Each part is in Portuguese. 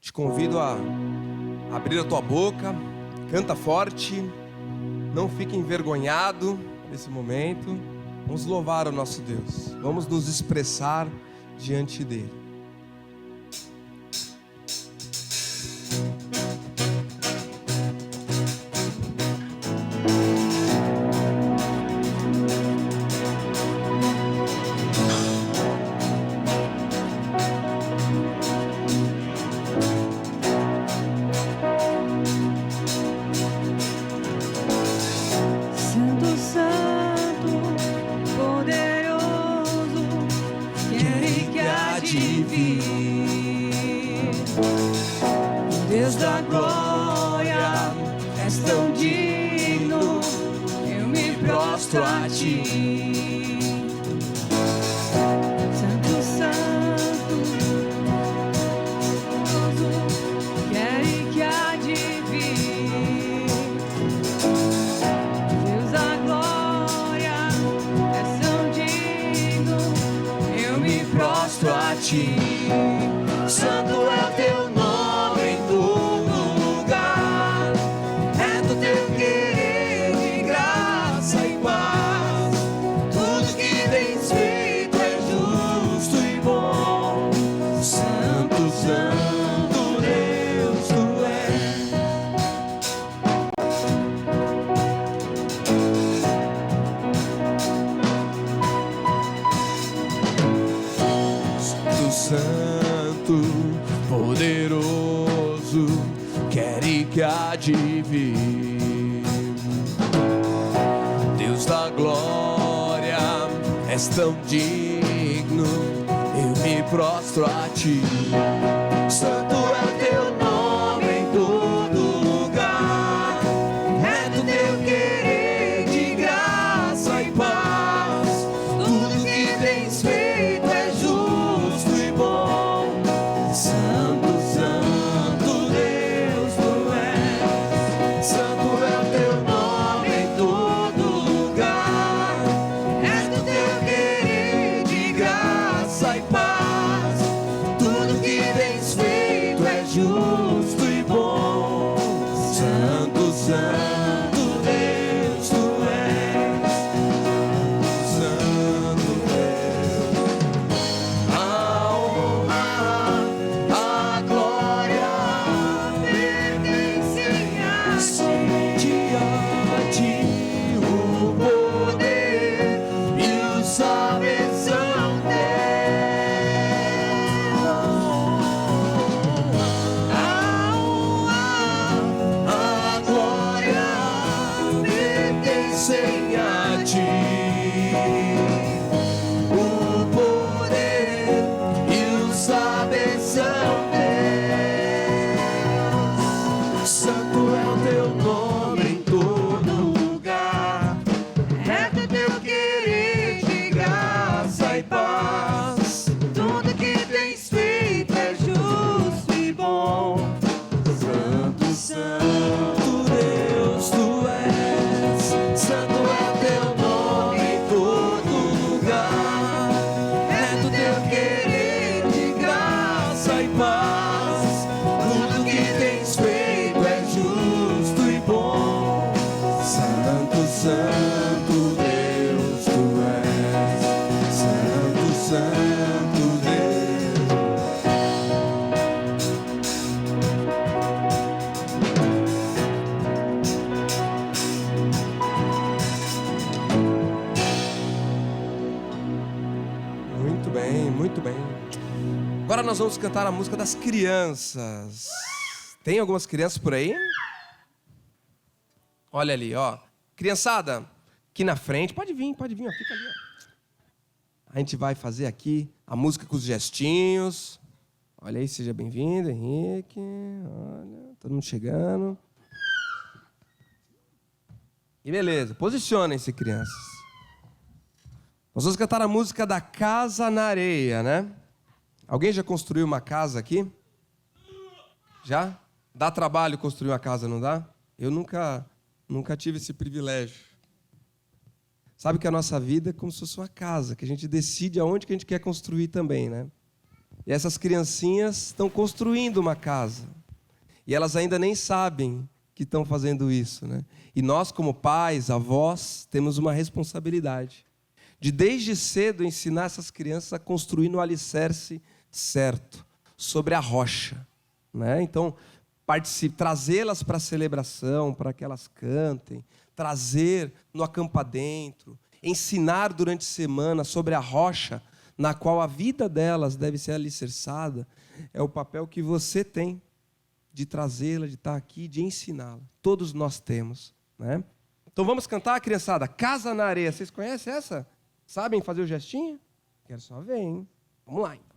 Te convido a abrir a tua boca, canta forte, não fique envergonhado nesse momento. Vamos louvar o nosso Deus, vamos nos expressar diante dele. Deus da glória, és tão digno, eu me prostro a ti. Santo, santo, quer e que há de vir. Deus da glória, és tão digno, eu me prostro a ti. Santo é o teu nome em todo lugar, é do teu querer de graça e paz. Tudo que tens feito é justo e bom. Santo, santo Deus tu és. Santo, santo, poderoso, quer e que há de vir. Deus da glória, és tão digno, eu me prostro a ti. Santo é o teu nome em todo lugar, é do teu querer de graça e paz. Tudo que tens feito é justo e bom. Santo, santo Deus tu és. Santo é o teu nome em todo lugar, é do teu querer de graça e paz. Tudo que tens feito é justo e bom. Santo, santo Deus tu és. Santo Deus, A honra, a glória pertencem a ti, o poder e o saber são teus. A honra, a glória pertencem a ti. O poder e o saber são teus. Santo é o teu nome em todo lugar, é do teu querer de graça e paz. Tudo que tens feito é justo e bom. Santo, santo Deus tu és. Santo é o teu nome em todo lugar, é do teu querer de graça e paz. Tudo que tens feito é justo e bom. Santo, santo Deus tu és. Santo, santo Deus. muito bem, muito bem. Agora nós vamos cantar a música das crianças. Tem algumas crianças por aí? Olha ali, ó. Criançada, aqui na frente, pode vir, ó, fica ali, ó. A gente vai fazer aqui a música com os gestinhos. Olha aí, seja bem-vindo, Henrique. Olha, todo mundo chegando. E beleza, posicionem-se, crianças. Nós vamos cantar a música da Casa na Areia, né? Alguém já construiu uma casa aqui? Já? Dá trabalho construir uma casa, não dá? Eu nunca tive esse privilégio. Sabe que a nossa vida é como se fosse uma casa, que a gente decide aonde que a gente quer construir também, né? E essas criancinhas estão construindo uma casa. E elas ainda nem sabem que estão fazendo isso, né? E nós, como pais, avós, temos uma responsabilidade de desde cedo ensinar essas crianças a construir no alicerce certo, sobre a rocha, né? Então, trazê-las para a celebração, para que elas cantem, trazer no acampa dentro, ensinar durante a semana sobre a rocha na qual a vida delas deve ser alicerçada, é o papel que você tem de trazê-la, de estar aqui, de ensiná-la. Todos nós temos, né? Então vamos cantar, criançada, Casa na Areia. Vocês conhecem essa? Sabem fazer o gestinho? Quero só ver, hein? Vamos lá, então.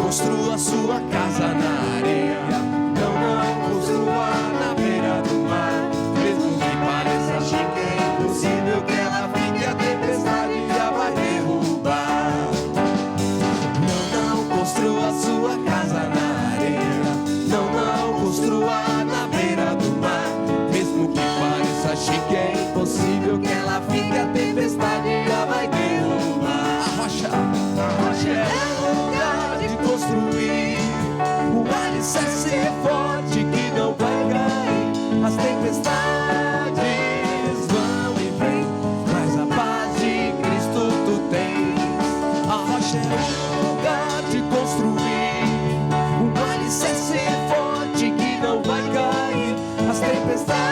Construa sua casa na areia, não construa na beira do mar. Mesmo que pareça chique, é impossível que ela fique, a tempestade já vai derrubar. Não construa sua casa na areia, não construa na beira do mar. Mesmo que pareça chique, é impossível que ela fique, a tempestade já vai derrubar. A rocha é lugar de construir um alicerce forte que não vai cair. As tempestades vão e vêm, mas a paz de Cristo tu tens. A rocha é lugar de construir um alicerce forte que não vai cair. As tempestades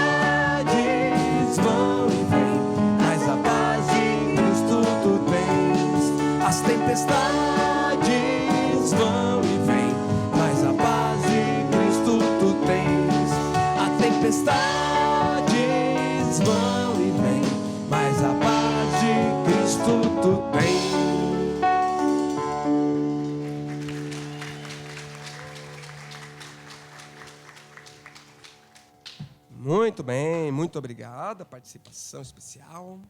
vão e vêm, mas a paz de Cristo tu tens. As tempestades vão e vêm, mas a paz de Cristo tu tens. A tempestades vão e vêm, mas a paz de Cristo tu tens. Muito bem, muito obrigado. Participação especial.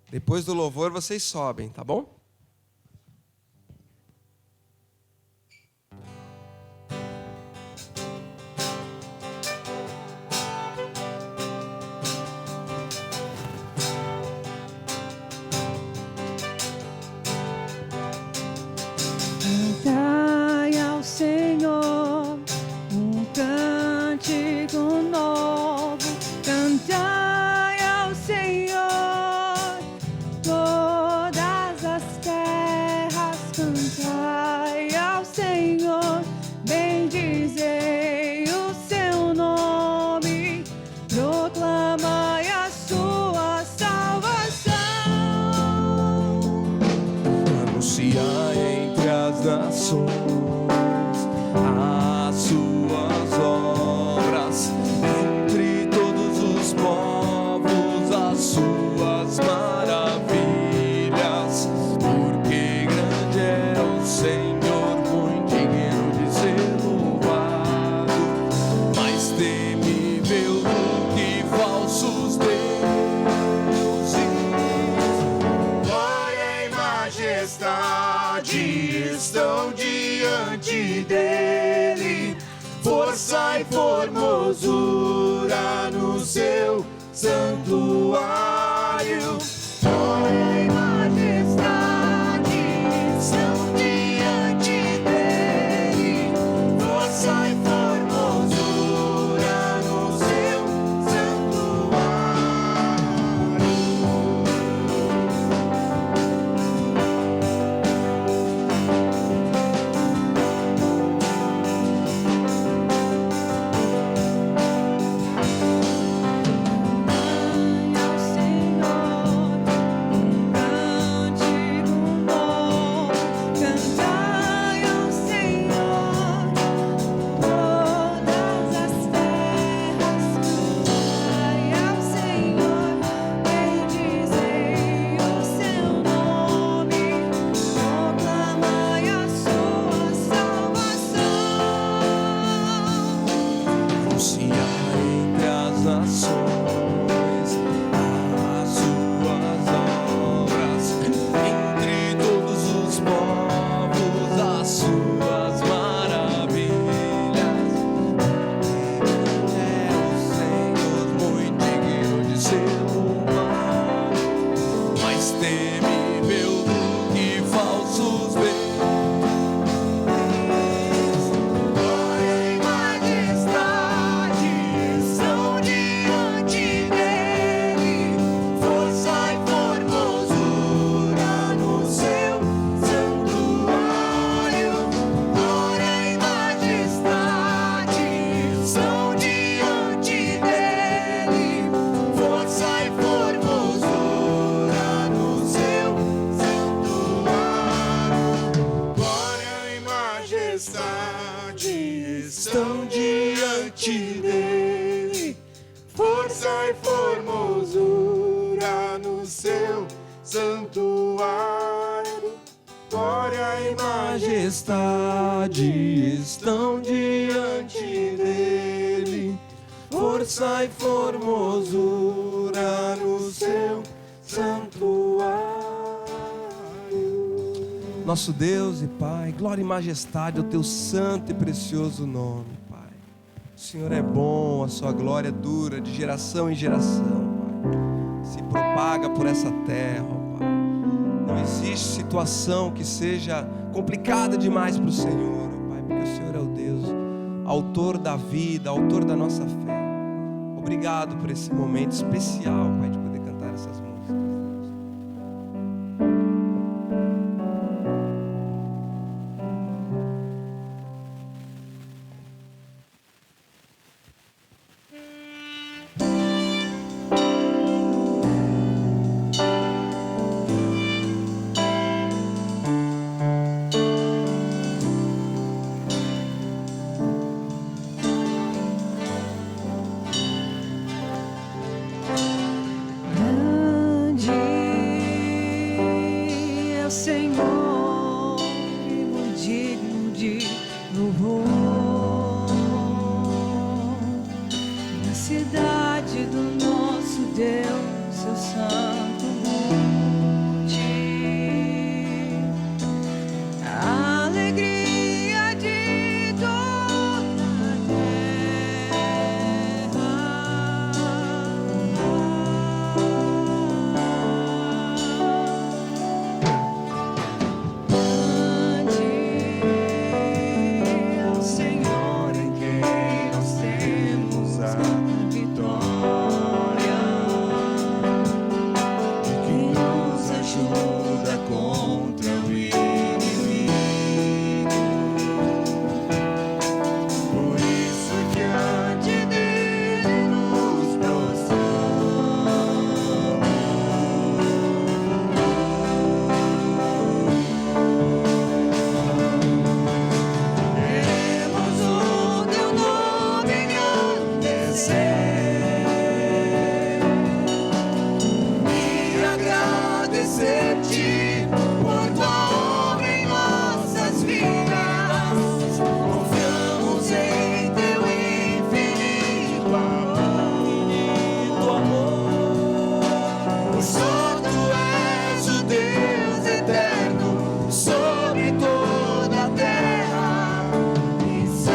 Depois do louvor vocês sobem, tá bom? Cantai ao Senhor um cântico novo, cantai ao Senhor todas as terras, cantai ao Senhor, bendizei o seu nome, proclamai a sua salvação. Anunciai entre as nações as suas obras, entre todos os povos as suas maravilhas, porque grande é o Senhor, muito digno de ser louvado, mais temível do que falsos deuses. Glória e majestade estão diante dele, força e formosura no seu santuário. Glória e majestade estão diante dele, força e formosura no seu santuário. Ao temível do que falsos bens. Glória e majestade são diante dele, força e formosura no seu santuário. Glória e majestade são diante dele, força e formosura no seu santuário. Glória e majestade estão diante dele, força e formosura no seu santuário. Glória e majestade estão diante dele, força e formosura no seu santuário. Nosso Deus e Pai, glória e majestade ao teu santo e precioso nome, Pai. O Senhor é bom, a sua glória dura de geração em geração, Pai. Se propaga por essa terra, ó Pai. Não existe situação que seja complicada demais para o Senhor, ó Pai, porque o Senhor é o Deus, autor da vida, autor da nossa fé. Obrigado por esse momento especial, Pai, de poder cantar essas músicas. Grande é o Senhor e muito digno de louvor. Na cidade do nosso Deus, seu santo monte, a alegria de toda a Grande é o Senhor em quem nós temos a vitória, Que nos ajuda contra o inimigo. Por isso diante dele nos prostramos. Queremos o teu nome engrandecer e agradecer-te por tua obra em nossas vidas. Confiamos em teu infinito amor. Só tu és o Deus eterno sobre toda a terra e céu.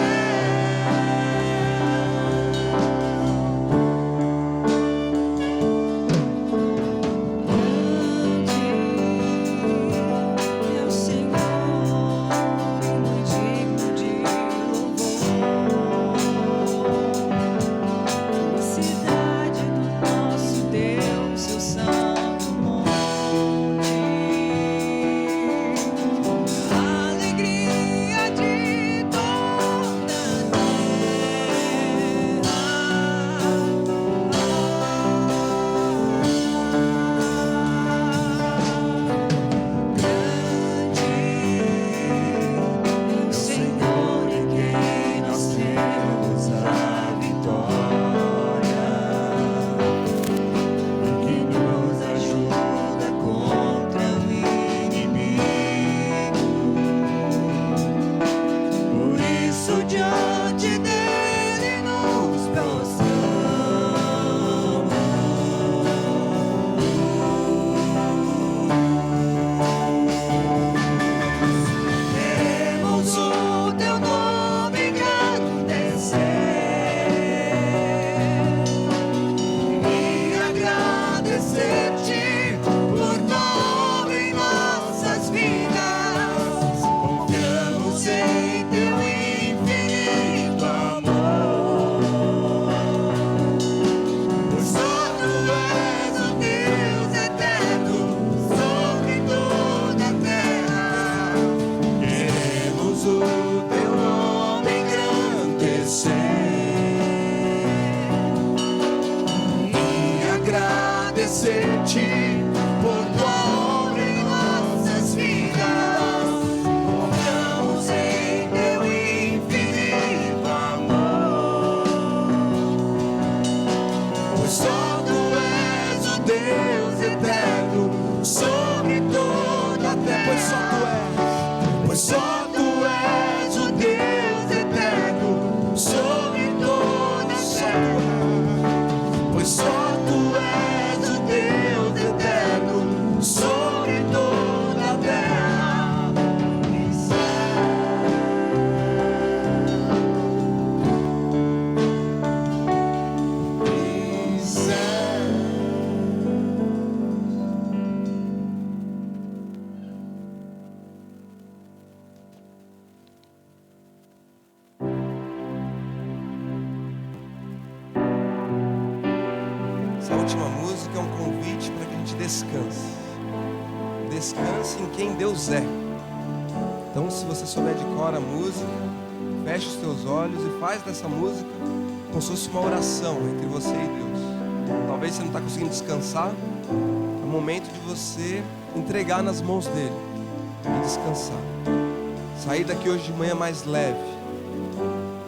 sobre toda a terra. Pois só tu és o Deus eterno sobre toda a terra. Pois só tu és o Deus eterno sobre toda a terra. Essa última música é um convite para que a gente descanse. Descanse em quem Deus é. Então, se você souber de cor a música, feche os teus olhos e faz dessa música como se fosse uma oração entre você e Deus. Talvez você não está conseguindo descansar. É o momento de você entregar nas mãos dele e descansar. Sair daqui hoje de manhã mais leve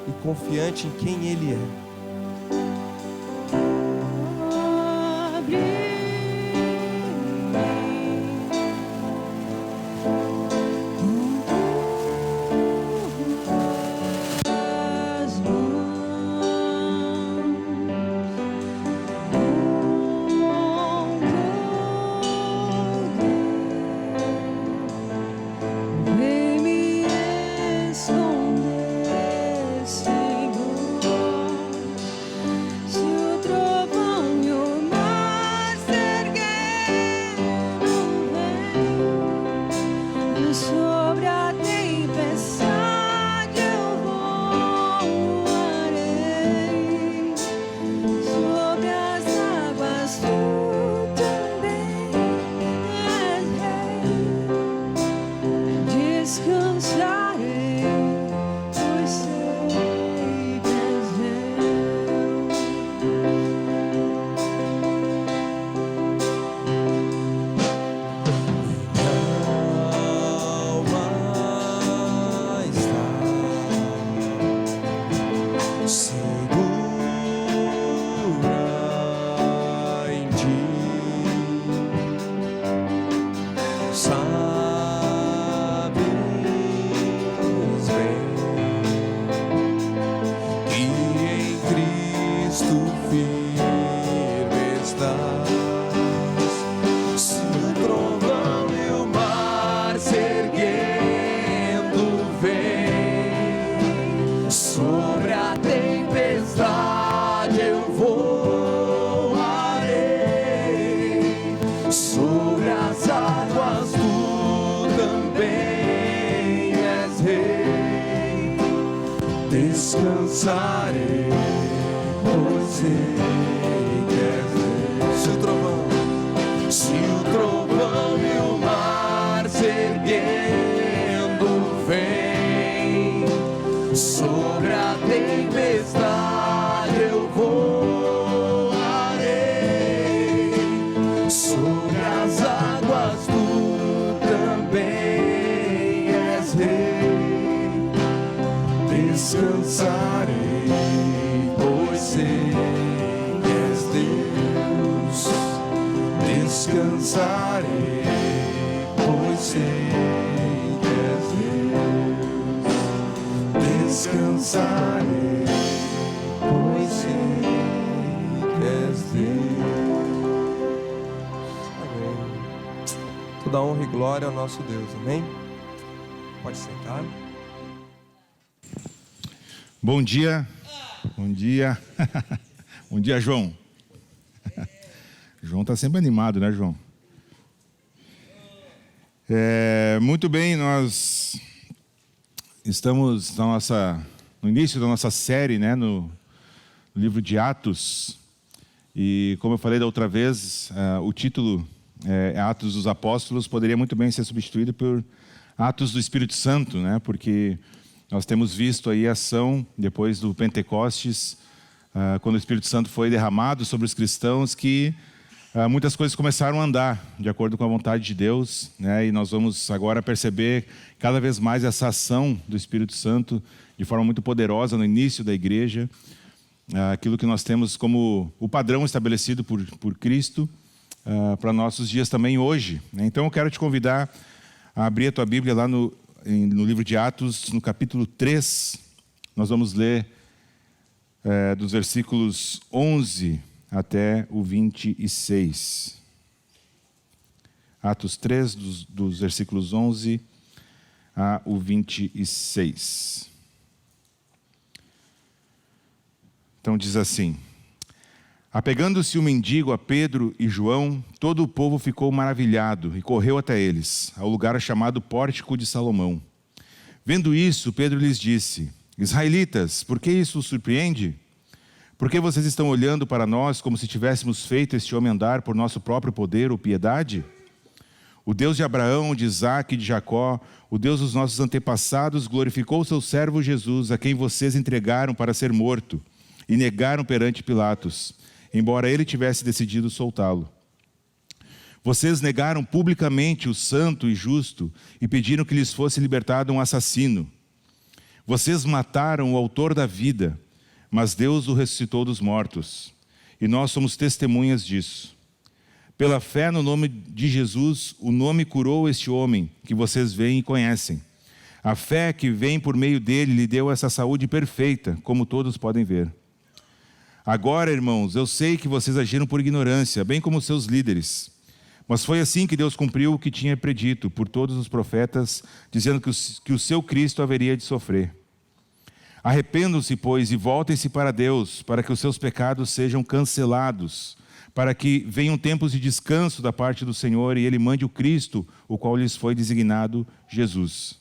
e confiante em quem ele é. Descansarei, pois sei que és Deus. Se o trovão e o mar se erguendo vem, sobre a tempestade eu voarei, sobre as águas tu também és rei. Descansarei, pois sei que és Deus. Descansarei, pois sei que és Deus. Descansarei, pois sei que és Deus. Amém. Toda honra e glória ao nosso Deus, amém? Pode sentar. Bom dia. Bom dia. Bom dia, João. João está sempre animado, né, João? Muito bem, nós estamos no início da nossa série, né, no livro de Atos. E como eu falei da outra vez, o título Atos dos Apóstolos poderia muito bem ser substituído por Atos do Espírito Santo, né? Porque nós temos visto aí a ação, depois do Pentecostes, quando o Espírito Santo foi derramado sobre os cristãos, que muitas coisas começaram a andar de acordo com a vontade de Deus, né? E nós vamos agora perceber cada vez mais essa ação do Espírito Santo de forma muito poderosa no início da igreja. Aquilo que nós temos como o padrão estabelecido por Cristo, para nossos dias também hoje, né? Então eu quero te convidar a abrir a tua Bíblia lá no livro de Atos, no capítulo 3. Nós vamos ler dos versículos 11 até o 26. Atos 3, dos versículos 11 ao 26. Então diz assim: apegando-se o mendigo a Pedro e João, todo o povo ficou maravilhado e correu até eles, ao lugar chamado Pórtico de Salomão. Vendo isso, Pedro lhes disse: israelitas, por que isso os surpreende? Por que vocês estão olhando para nós como se tivéssemos feito este homem andar por nosso próprio poder ou piedade? O Deus de Abraão, de Isaque e de Jacó, o Deus dos nossos antepassados, glorificou o seu servo Jesus, a quem vocês entregaram para ser morto e negaram perante Pilatos, embora ele tivesse decidido soltá-lo. Vocês negaram publicamente o santo e justo e pediram que lhes fosse libertado um assassino. Vocês mataram o autor da vida, mas Deus o ressuscitou dos mortos, e nós somos testemunhas disso. Pela fé no nome de Jesus, o nome curou este homem que vocês veem e conhecem. A fé que vem por meio dele lhe deu essa saúde perfeita, como todos podem ver. Agora, irmãos, eu sei que vocês agiram por ignorância, bem como seus líderes. Mas foi assim que Deus cumpriu o que tinha predito por todos os profetas, dizendo que o seu Cristo haveria de sofrer. Arrependam-se, pois, e voltem-se para Deus, para que os seus pecados sejam cancelados, para que venham tempos de descanso da parte do Senhor e Ele mande o Cristo, o qual lhes foi designado Jesus.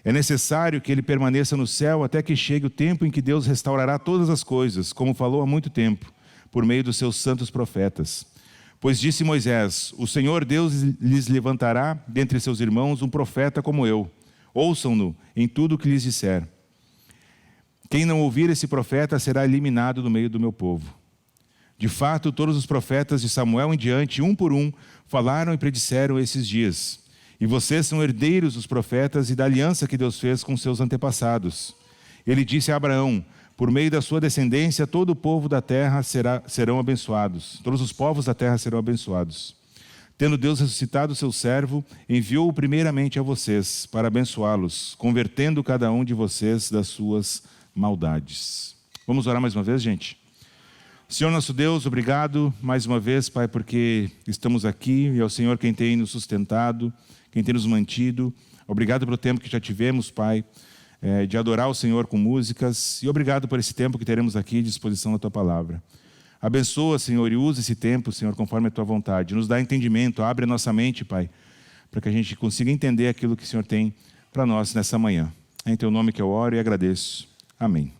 É necessário que Ele permaneça no céu até que chegue o tempo em que Deus restaurará todas as coisas, como falou há muito tempo, por meio dos seus santos profetas. Pois disse Moisés: o Senhor Deus lhes levantará dentre seus irmãos um profeta como eu. Ouçam-no em tudo o que lhes disser. Quem não ouvir esse profeta será eliminado do meio do meu povo. De fato, todos os profetas de Samuel em diante, um por um, falaram e predisseram esses dias. E vocês são herdeiros dos profetas e da aliança que Deus fez com seus antepassados. Ele disse a Abraão: por meio da sua descendência, todo o povo da terra serão abençoados. Todos os povos da terra serão abençoados. Tendo Deus ressuscitado o seu servo, enviou-o primeiramente a vocês, para abençoá-los, convertendo cada um de vocês das suas maldades. Vamos orar mais uma vez, gente? Senhor nosso Deus, obrigado mais uma vez, Pai, porque estamos aqui e é o Senhor quem tem nos sustentado, quem tem nos mantido. Obrigado pelo tempo que já tivemos, Pai, de adorar o Senhor com músicas, e obrigado por esse tempo que teremos aqui à disposição da Tua Palavra. Abençoa, Senhor, e usa esse tempo, Senhor, conforme a Tua vontade. Nos dá entendimento, abre a nossa mente, Pai, para que a gente consiga entender aquilo que o Senhor tem para nós nessa manhã. É em Teu nome que eu oro e agradeço. Amém.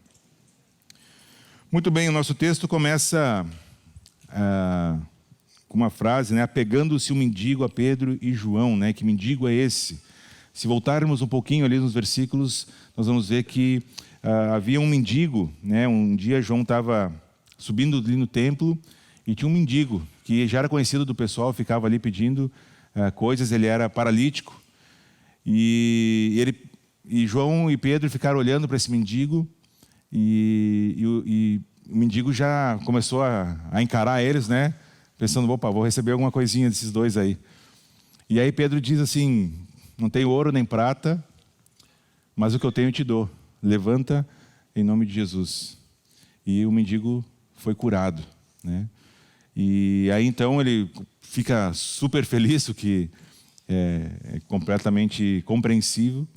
Muito bem, o nosso texto começa com uma frase, né? Apegando-se o mendigo a Pedro e João, né? Que mendigo é esse? Se voltarmos um pouquinho ali nos versículos, nós vamos ver que havia um mendigo, né? Um dia João estava subindo ali no templo e tinha um mendigo que já era conhecido do pessoal, ficava ali pedindo coisas. Ele era paralítico e João e Pedro ficaram olhando para esse mendigo. E o mendigo já começou a encarar eles, né? Pensando: opa, vou receber alguma coisinha desses dois aí. E aí Pedro diz assim: não tenho ouro nem prata, mas o que eu tenho eu te dou. Levanta em nome de Jesus. E o mendigo foi curado, né? E aí então ele fica super feliz, o que é completamente compreensível.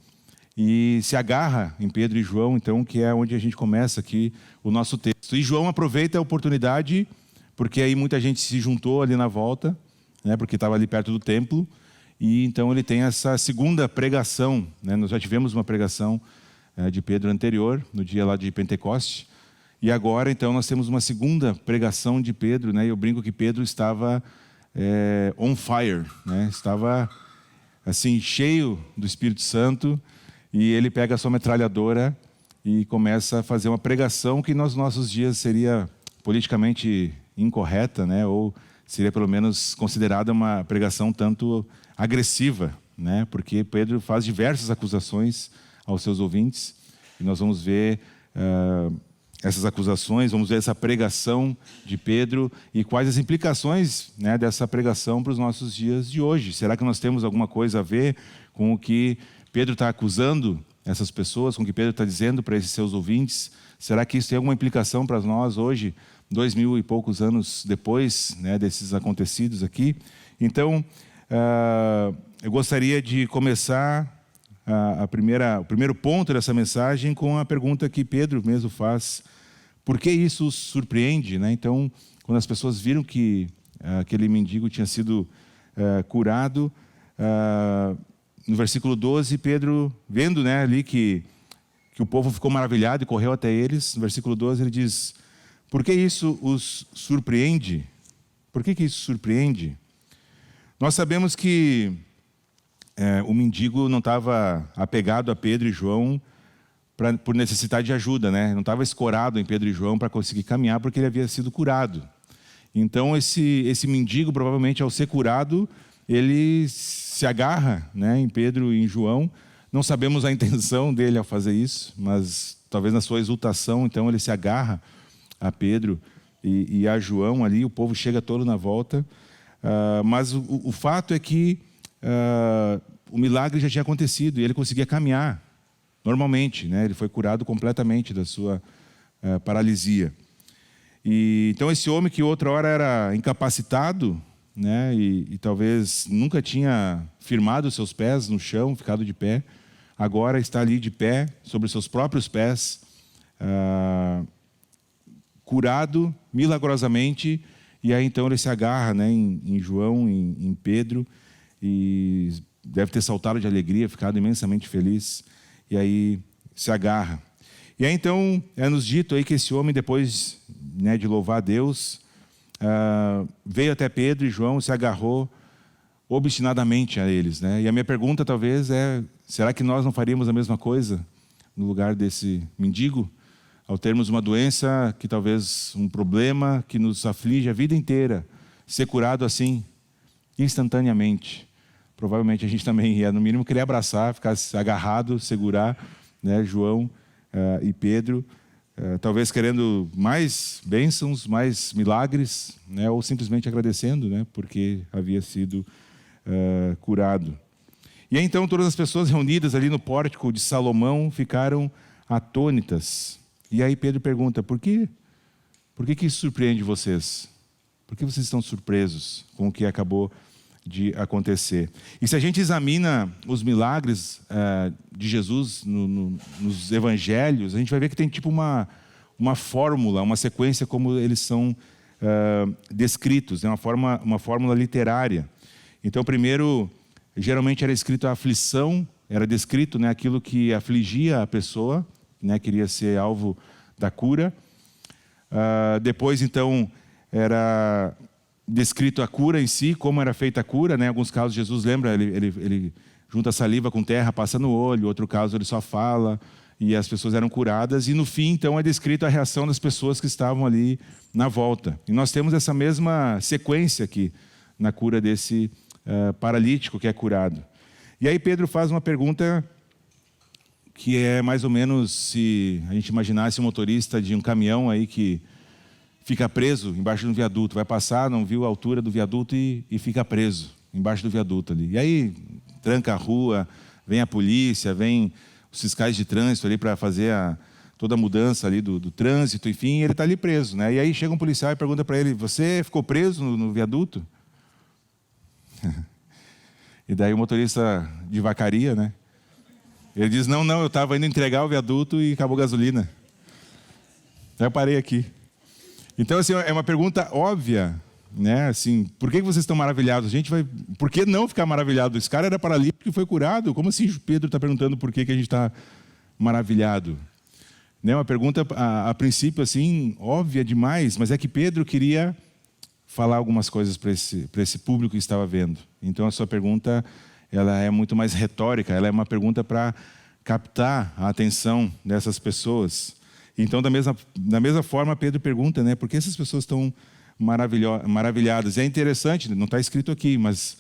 E se agarra em Pedro e João, então, que é onde a gente começa aqui o nosso texto. E João aproveita a oportunidade, porque aí muita gente se juntou ali na volta, né, porque estava ali perto do templo, e então ele tem essa segunda pregação, né? Nós já tivemos uma pregação de Pedro anterior, no dia lá de Pentecoste, e agora então nós temos uma segunda pregação de Pedro, né? Eu brinco que Pedro estava on fire, né? Estava assim, cheio do Espírito Santo. E ele pega a sua metralhadora e começa a fazer uma pregação que nos nossos dias seria politicamente incorreta, né? Ou seria pelo menos considerada uma pregação tanto agressiva, né? Porque Pedro faz diversas acusações aos seus ouvintes. E nós vamos ver essas acusações, vamos ver essa pregação de Pedro e quais as implicações, né, dessa pregação para os nossos dias de hoje. Será que nós temos alguma coisa a ver com o que Pedro está acusando essas pessoas, com o que Pedro está dizendo para esses seus ouvintes? Será que isso tem alguma implicação para nós hoje, 2000 e poucos anos depois, né, desses acontecidos aqui? Então, eu gostaria de começar o primeiro ponto dessa mensagem com a pergunta que Pedro mesmo faz: por que isso os surpreende? Né? Então, quando as pessoas viram que aquele mendigo tinha sido curado, no versículo 12, Pedro, vendo, né, ali que o povo ficou maravilhado e correu até eles, no versículo 12 ele diz: por que isso os surpreende? Por que isso surpreende? Nós sabemos que o mendigo não estava apegado a Pedro e João por necessidade de ajuda, né? Não estava escorado em Pedro e João para conseguir caminhar, porque ele havia sido curado. Então esse mendigo, provavelmente, ao ser curado, ele se agarra, né, em Pedro e em João. Não sabemos a intenção dele ao fazer isso, mas talvez na sua exultação, então ele se agarra a Pedro e a João ali. O povo chega todo na volta, mas o fato é que o milagre já tinha acontecido e ele conseguia caminhar normalmente, né? Ele foi curado completamente da sua paralisia. E então esse homem que outra hora era incapacitado, né, e talvez nunca tinha firmado os seus pés no chão, ficado de pé, agora está ali de pé sobre os seus próprios pés, curado milagrosamente. E aí então ele se agarra, né, em João, em Pedro, e deve ter saltado de alegria, ficado imensamente feliz, e aí se agarra. E aí então é-nos dito aí que esse homem, depois, né, de louvar a Deus, veio até Pedro e João, se agarrou obstinadamente a eles, né? E a minha pergunta talvez é: será que nós não faríamos a mesma coisa no lugar desse mendigo? Ao termos uma doença, que talvez um problema que nos aflige a vida inteira, ser curado assim, instantaneamente, provavelmente a gente também ia, no mínimo, querer abraçar, ficar agarrado, segurar, né, João e Pedro, talvez querendo mais bênçãos, mais milagres, né, ou simplesmente agradecendo, né, porque havia sido curado. E aí, então, todas as pessoas reunidas ali no pórtico de Salomão ficaram atônitas. E aí Pedro pergunta: por que isso surpreende vocês? Por que vocês estão surpresos com o que acabou de acontecer? E se a gente examina os milagres de Jesus nos evangelhos, a gente vai ver que tem tipo uma fórmula, uma sequência como eles são descritos, né? Uma fórmula literária. Então, primeiro, geralmente era escrito a aflição, era descrito, né, aquilo que afligia a pessoa, né, queria ser alvo da cura. Depois, então, era descrito a cura em si, como era feita a cura, né? Em alguns casos, Jesus, lembra, ele junta saliva com terra, passa no olho. Outro caso, ele só fala e as pessoas eram curadas. E no fim, então, é descrito a reação das pessoas que estavam ali na volta. E nós temos essa mesma sequência aqui na cura desse paralítico que é curado. E aí Pedro faz uma pergunta que é mais ou menos se a gente imaginasse um motorista de um caminhão aí que fica preso embaixo de um viaduto, vai passar, não viu a altura do viaduto e fica preso embaixo do viaduto ali. E aí tranca a rua, vem a polícia, vem os fiscais de trânsito ali para fazer toda a mudança ali do trânsito, enfim, e ele está ali preso, né? E aí chega um policial e pergunta para ele: você ficou preso no viaduto? E daí o motorista devacaria, né? Ele diz: não, eu estava indo entregar o viaduto e acabou a gasolina. Aí eu parei aqui. Então, assim, é uma pergunta óbvia, né? Assim, por que vocês estão maravilhados? Por que não ficar maravilhado? Esse cara era paralítico e foi curado. Como assim Pedro está perguntando por que a gente está maravilhado? Né? Uma pergunta, a princípio, assim, óbvia demais, mas é que Pedro queria falar algumas coisas para esse público que estava vendo. Então, a sua pergunta, ela é muito mais retórica, ela é uma pergunta para captar a atenção dessas pessoas. Então, da mesma forma, Pedro pergunta, né, por que essas pessoas estão maravilhadas? E é interessante, não está escrito aqui, mas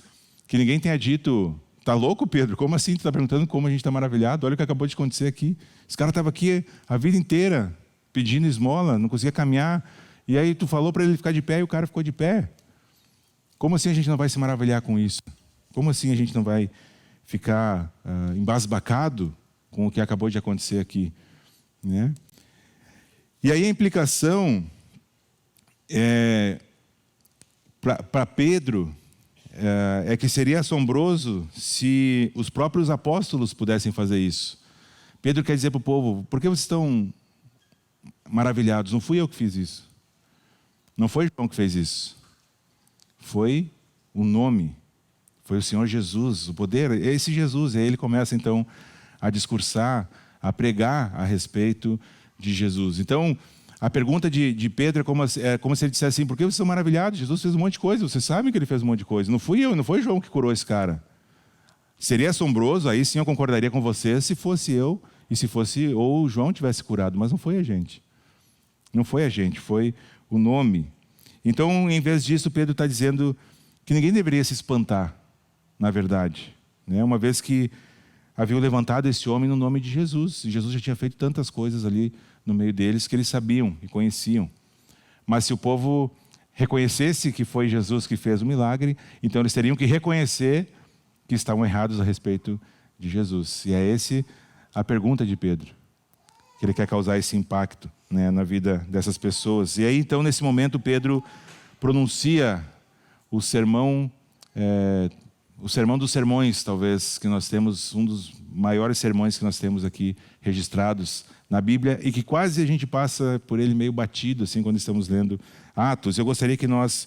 que ninguém tenha dito: está louco, Pedro? Como assim? Tu está perguntando como a gente está maravilhado? Olha o que acabou de acontecer aqui. Esse cara estava aqui a vida inteira, pedindo esmola, não conseguia caminhar. E aí tu falou para ele ficar de pé e o cara ficou de pé. Como assim a gente não vai se maravilhar com isso? Como assim a gente não vai ficar embasbacado com o que acabou de acontecer aqui, né? E aí a implicação para Pedro é que seria assombroso se os próprios apóstolos pudessem fazer isso. Pedro quer dizer para o povo: por que vocês estão maravilhados? Não fui eu que fiz isso. Não foi João que fez isso. Foi o nome. Foi o Senhor Jesus, o poder. Esse Jesus. E aí ele começa então a discursar, a pregar a respeito de Jesus. Então, a pergunta de Pedro é como se ele dissesse assim: por que vocês estão maravilhados? Jesus fez um monte de coisa. Vocês sabem que ele fez um monte de coisa. Não fui eu, não foi João que curou esse cara. Seria assombroso, aí sim eu concordaria com vocês, se fosse eu e se fosse ou o João tivesse curado, mas não foi a gente. Não foi a gente, foi o nome. Então, em vez disso, Pedro está dizendo que ninguém deveria se espantar, na verdade, né? Uma vez que haviam levantado esse homem no nome de Jesus. E Jesus já tinha feito tantas coisas ali no meio deles que eles sabiam e conheciam. Mas se o povo reconhecesse que foi Jesus que fez o milagre, então eles teriam que reconhecer que estavam errados a respeito de Jesus. E é essa a pergunta de Pedro, que ele quer causar esse impacto, né, na vida dessas pessoas. E aí então nesse momento Pedro pronuncia o sermão dos sermões, talvez, que nós temos, um dos maiores sermões que nós temos aqui registrados na Bíblia, e que quase a gente passa por ele meio batido, assim, quando estamos lendo Atos. Eu gostaria que nós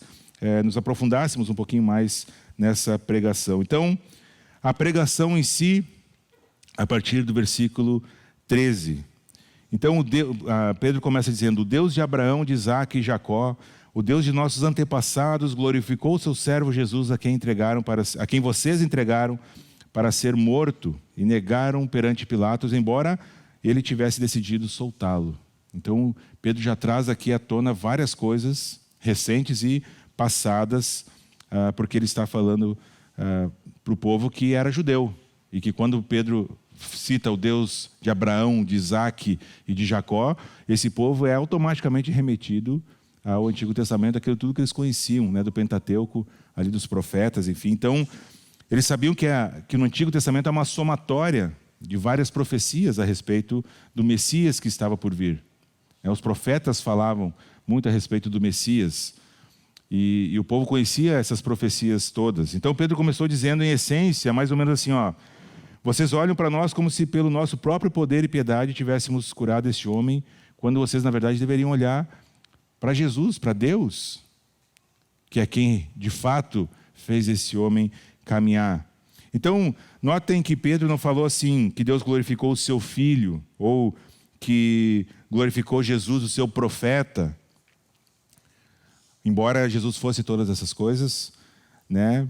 nos aprofundássemos um pouquinho mais nessa pregação. Então, a pregação em si, a partir do versículo 13. Então, Pedro começa dizendo: o Deus de Abraão, de Isaque e Jacó, o Deus de nossos antepassados, glorificou o seu servo Jesus, a quem vocês entregaram para ser morto e negaram perante Pilatos, embora ele tivesse decidido soltá-lo. Então, Pedro já traz aqui à tona várias coisas recentes e passadas, porque ele está falando para o povo que era judeu. E que quando Pedro cita o Deus de Abraão, de Isaque e de Jacó, esse povo é automaticamente remetido ao Antigo Testamento, aquilo tudo que eles conheciam, né, do Pentateuco, ali dos profetas, enfim. Então, eles sabiam que no Antigo Testamento há uma somatória de várias profecias a respeito do Messias que estava por vir. Os profetas falavam muito a respeito do Messias, e o povo conhecia essas profecias todas. Então, Pedro começou dizendo, em essência, mais ou menos assim: vocês olham para nós como se pelo nosso próprio poder e piedade tivéssemos curado esse homem, quando vocês, na verdade, deveriam olhar para Jesus, para Deus, que é quem, de fato, fez esse homem caminhar. Então, notem que Pedro não falou assim, que Deus glorificou o seu Filho, ou que glorificou Jesus, o seu profeta. Embora Jesus fosse todas essas coisas, né?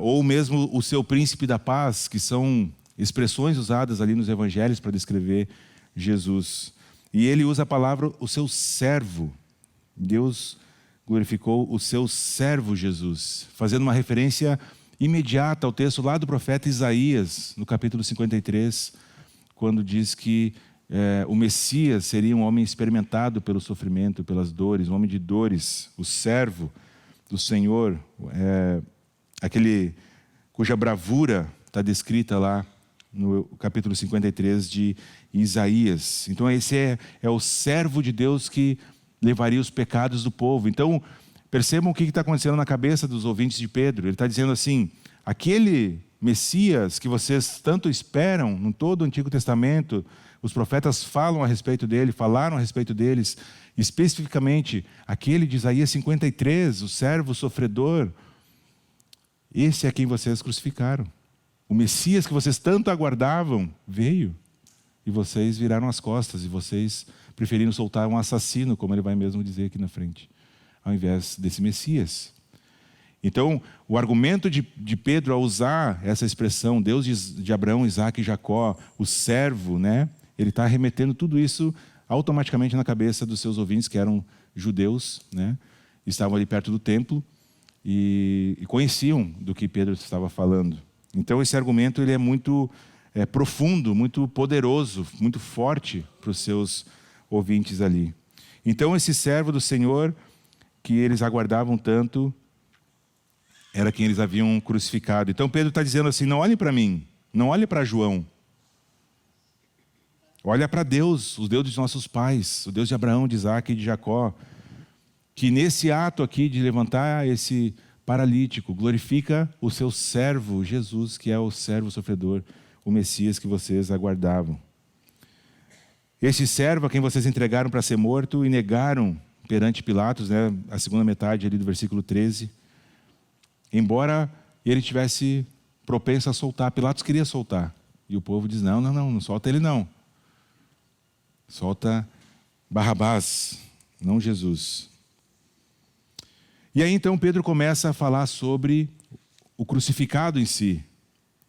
Ou mesmo o seu príncipe da paz, que são expressões usadas ali nos evangelhos para descrever Jesus. E ele usa a palavra o seu servo. Deus glorificou o seu servo Jesus, fazendo uma referência imediata ao texto lá do profeta Isaías, no capítulo 53, quando diz que o Messias seria um homem experimentado pelo sofrimento, pelas dores, um homem de dores, o servo do Senhor, aquele cuja bravura está descrita lá no capítulo 53 de Isaías. Então esse é o servo de Deus que levaria os pecados do povo. Então percebam o que está acontecendo na cabeça dos ouvintes de Pedro. Ele está dizendo assim: aquele Messias que vocês tanto esperam no todo o Antigo Testamento, os profetas falaram a respeito deles, especificamente aquele de Isaías 53, o servo sofredor, esse é quem vocês crucificaram. O Messias que vocês tanto aguardavam veio, e vocês viraram as costas, e vocês preferiram soltar um assassino, como ele vai mesmo dizer aqui na frente, ao invés desse Messias. Então, o argumento de Pedro ao usar essa expressão, Deus de Abraão, Isaque e Jacó, o servo, né? Ele está remetendo tudo isso automaticamente na cabeça dos seus ouvintes, que eram judeus, né? Estavam ali perto do templo e conheciam do que Pedro estava falando. Então, esse argumento ele é muito profundo, muito poderoso, muito forte para os seus ouvintes ali. Então esse servo do Senhor, que eles aguardavam tanto, era quem eles haviam crucificado. Então Pedro está dizendo assim, não olhem para mim, não olhem para João. Olha para Deus, o Deus dos nossos pais, o Deus de Abraão, de Isaac e de Jacó, que nesse ato aqui de levantar esse paralítico, glorifica o seu servo Jesus, que é o servo sofredor, o Messias que vocês aguardavam. Esse servo a quem vocês entregaram para ser morto e negaram perante Pilatos, né, a segunda metade ali do versículo 13, embora ele tivesse propenso a soltar, Pilatos queria soltar, e o povo diz, não solta ele não. Solta Barrabás, não Jesus. E aí então Pedro começa a falar sobre o crucificado em si.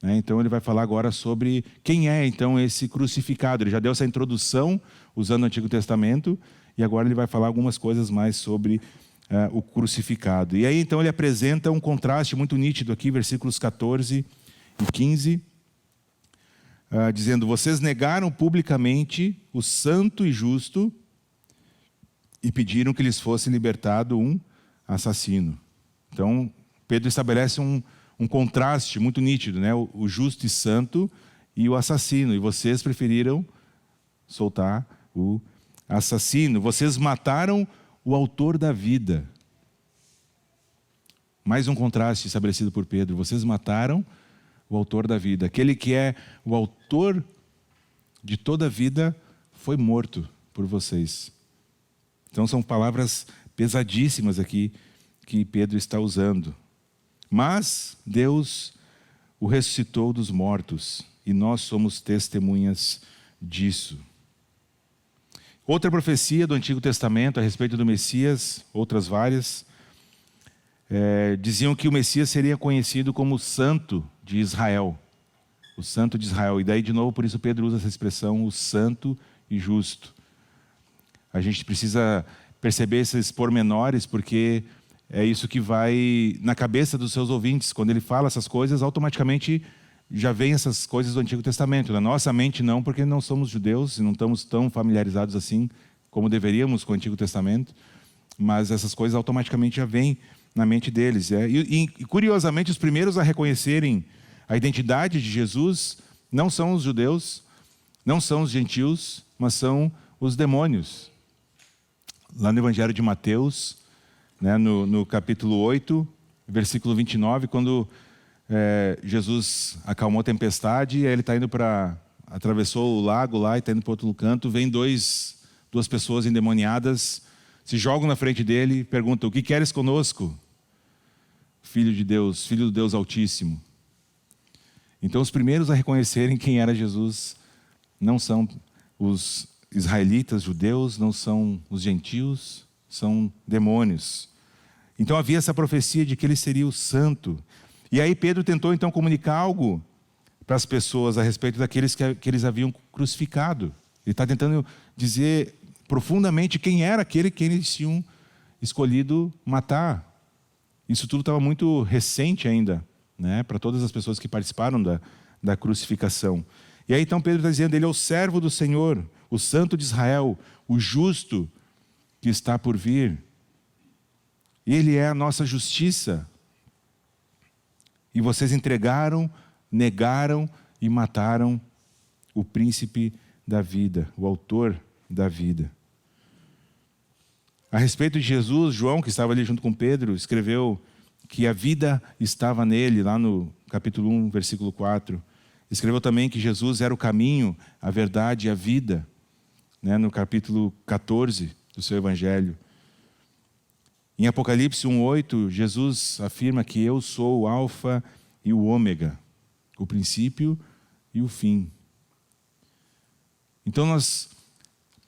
Então ele vai falar agora sobre quem é então esse crucificado. Ele já deu essa introdução usando o Antigo Testamento e agora ele vai falar algumas coisas mais sobre o crucificado. E aí então ele apresenta um contraste muito nítido aqui, versículos 14 e 15, dizendo, vocês negaram publicamente o santo e justo e pediram que lhes fosse libertado um assassino. Então Pedro estabelece um contraste muito nítido, né? O justo e santo e o assassino. E vocês preferiram soltar o assassino. Vocês mataram o autor da vida. Mais um contraste estabelecido por Pedro. Vocês mataram o autor da vida. Aquele que é o autor de toda a vida foi morto por vocês. Então são palavras pesadíssimas aqui que Pedro está usando. Mas Deus o ressuscitou dos mortos e nós somos testemunhas disso. Outra profecia do Antigo Testamento a respeito do Messias, outras várias, diziam que o Messias seria conhecido como o Santo de Israel. O Santo de Israel. E daí de novo, por isso Pedro usa essa expressão, o Santo e Justo. A gente precisa perceber esses pormenores, porque é isso que vai na cabeça dos seus ouvintes. Quando ele fala essas coisas, automaticamente já vem essas coisas do Antigo Testamento. Na nossa mente não, porque não somos judeus e não estamos tão familiarizados assim como deveríamos com o Antigo Testamento. Mas essas coisas automaticamente já vêm na mente deles. E curiosamente, os primeiros a reconhecerem a identidade de Jesus não são os judeus, não são os gentios, mas são os demônios. Lá no Evangelho de Mateus, né, no capítulo 8, versículo 29, quando Jesus acalmou a tempestade, e aí ele está indo atravessou o lago lá e está indo para outro canto, vem duas pessoas endemoniadas, se jogam na frente dele e perguntam, o que queres conosco? Filho de Deus, Filho do Deus Altíssimo. Então os primeiros a reconhecerem quem era Jesus não são os israelitas, judeus, não são os gentios, são demônios. Então havia essa profecia de que ele seria o santo. E aí Pedro tentou então comunicar algo para as pessoas a respeito daqueles que eles haviam crucificado. Ele está tentando dizer profundamente quem era aquele que eles tinham escolhido matar. Isso tudo estava muito recente ainda, né, para todas as pessoas que participaram da crucificação. E aí então Pedro está dizendo, ele é o servo do Senhor, o santo de Israel, o justo que está por vir. Ele é a nossa justiça. E vocês entregaram, negaram e mataram o príncipe da vida, o autor da vida. A respeito de Jesus, João, que estava ali junto com Pedro, escreveu que a vida estava nele, lá no capítulo 1, versículo 4. Escreveu também que Jesus era o caminho, a verdade e a vida, né, no capítulo 14 do seu Evangelho. Em Apocalipse 1:8, Jesus afirma que eu sou o alfa e o ômega, o princípio e o fim. Então nós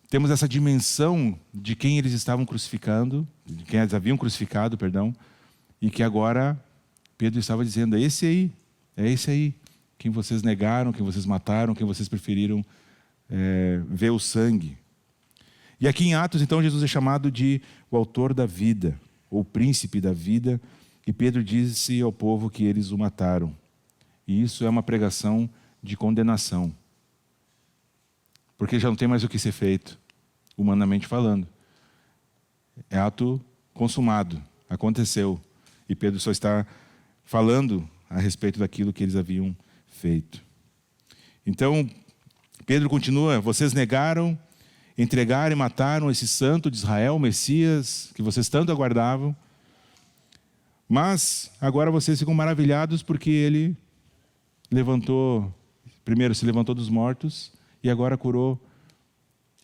temos essa dimensão de quem eles estavam crucificando, de quem eles haviam crucificado, perdão, e que agora Pedro estava dizendo, é esse aí, quem vocês negaram, quem vocês mataram, quem vocês preferiram ver o sangue. E aqui em Atos, então, Jesus é chamado de o autor da vida, ou príncipe da vida, e Pedro disse ao povo que eles o mataram. E isso é uma pregação de condenação. Porque já não tem mais o que ser feito. humanamente falando. É ato consumado, aconteceu. E Pedro só está falando a respeito daquilo que eles haviam feito. Então, Pedro continua: vocês negaram, entregaram e mataram esse santo de Israel, o Messias, que vocês tanto aguardavam. Mas agora vocês ficam maravilhados porque ele primeiro se levantou dos mortos e agora curou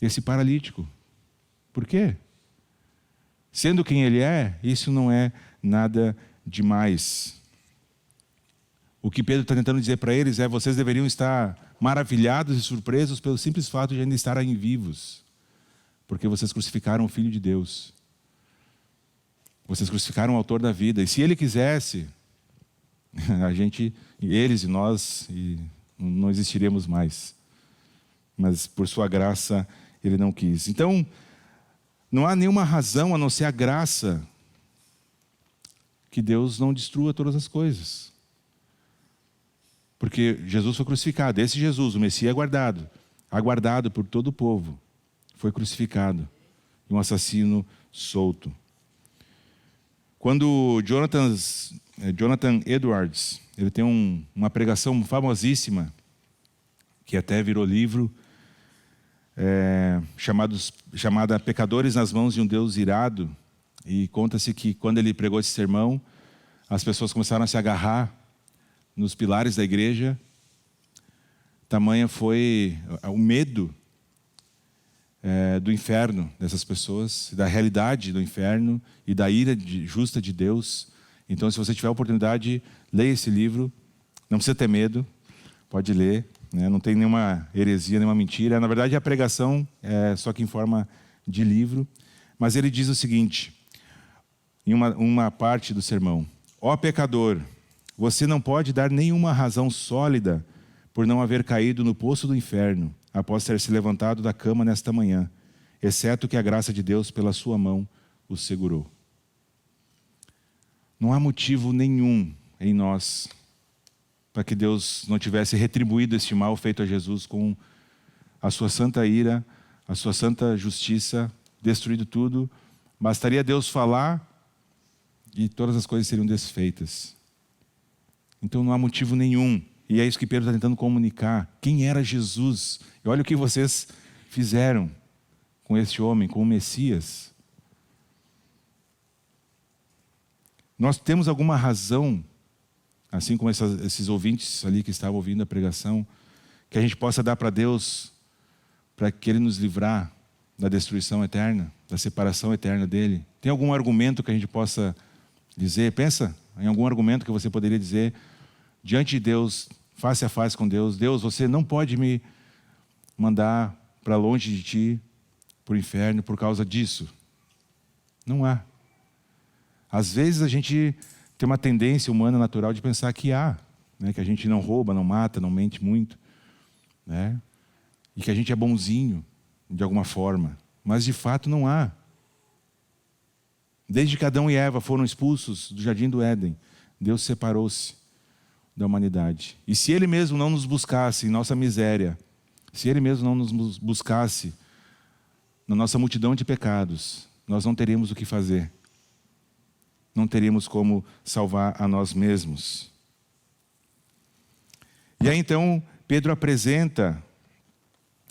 esse paralítico. Por quê? Sendo quem ele é, isso não é nada demais. O que Pedro está tentando dizer para eles é: vocês deveriam estar maravilhados e surpresos pelo simples fato de ainda estarem vivos, porque vocês crucificaram o Filho de Deus. Vocês crucificaram o autor da vida. E se ele quisesse, eles e nós, não existiríamos mais. Mas por sua graça, ele não quis. Então, não há nenhuma razão a não ser a graça que Deus não destrua todas as coisas. Porque Jesus foi crucificado. Esse Jesus, o Messias aguardado por todo o povo, foi crucificado. E um assassino solto. Quando Jonathan Edwards, ele tem uma pregação famosíssima, que até virou livro, chamada Pecadores nas Mãos de um Deus Irado. E conta-se que quando ele pregou esse sermão, as pessoas começaram a se agarrar nos pilares da igreja. Tamanha foi o medo do inferno dessas pessoas, da realidade do inferno e da ira justa de Deus. Então, se você tiver a oportunidade, leia esse livro. Não precisa ter medo, pode ler, né? Não tem nenhuma heresia, nenhuma mentira. Na verdade, a pregação é só que em forma de livro. Mas ele diz o seguinte, em uma parte do sermão: ó pecador, você não pode dar nenhuma razão sólida por não haver caído no poço do inferno após ter se levantado da cama nesta manhã, exceto que a graça de Deus pela sua mão o segurou. Não há motivo nenhum em nós para que Deus não tivesse retribuído este mal feito a Jesus com a sua santa ira, a sua santa justiça, destruído tudo. Bastaria Deus falar e todas as coisas seriam desfeitas. Então não há motivo nenhum. E é isso que Pedro está tentando comunicar. Quem era Jesus? E olha o que vocês fizeram com este homem, com o Messias. Nós temos alguma razão, assim como esses ouvintes ali que estavam ouvindo a pregação, que a gente possa dar para Deus, para que Ele nos livrar da destruição eterna, da separação eterna dEle? Tem algum argumento que a gente possa dizer? Pensa em algum argumento que você poderia dizer diante de Deus, face a face com Deus: Deus, você não pode me mandar para longe de Ti, para o inferno, por causa disso. Não há. Às vezes a gente tem uma tendência humana natural de pensar que há, né? Que a gente não rouba, não mata, não mente muito, né? E que a gente é bonzinho de alguma forma. Mas de fato não há. Desde que Adão e Eva foram expulsos do jardim do Éden, Deus separou-se da humanidade. E se Ele mesmo não nos buscasse em nossa miséria, se Ele mesmo não nos buscasse na nossa multidão de pecados, nós não teríamos o que fazer. Não teríamos como salvar a nós mesmos. E aí então Pedro apresenta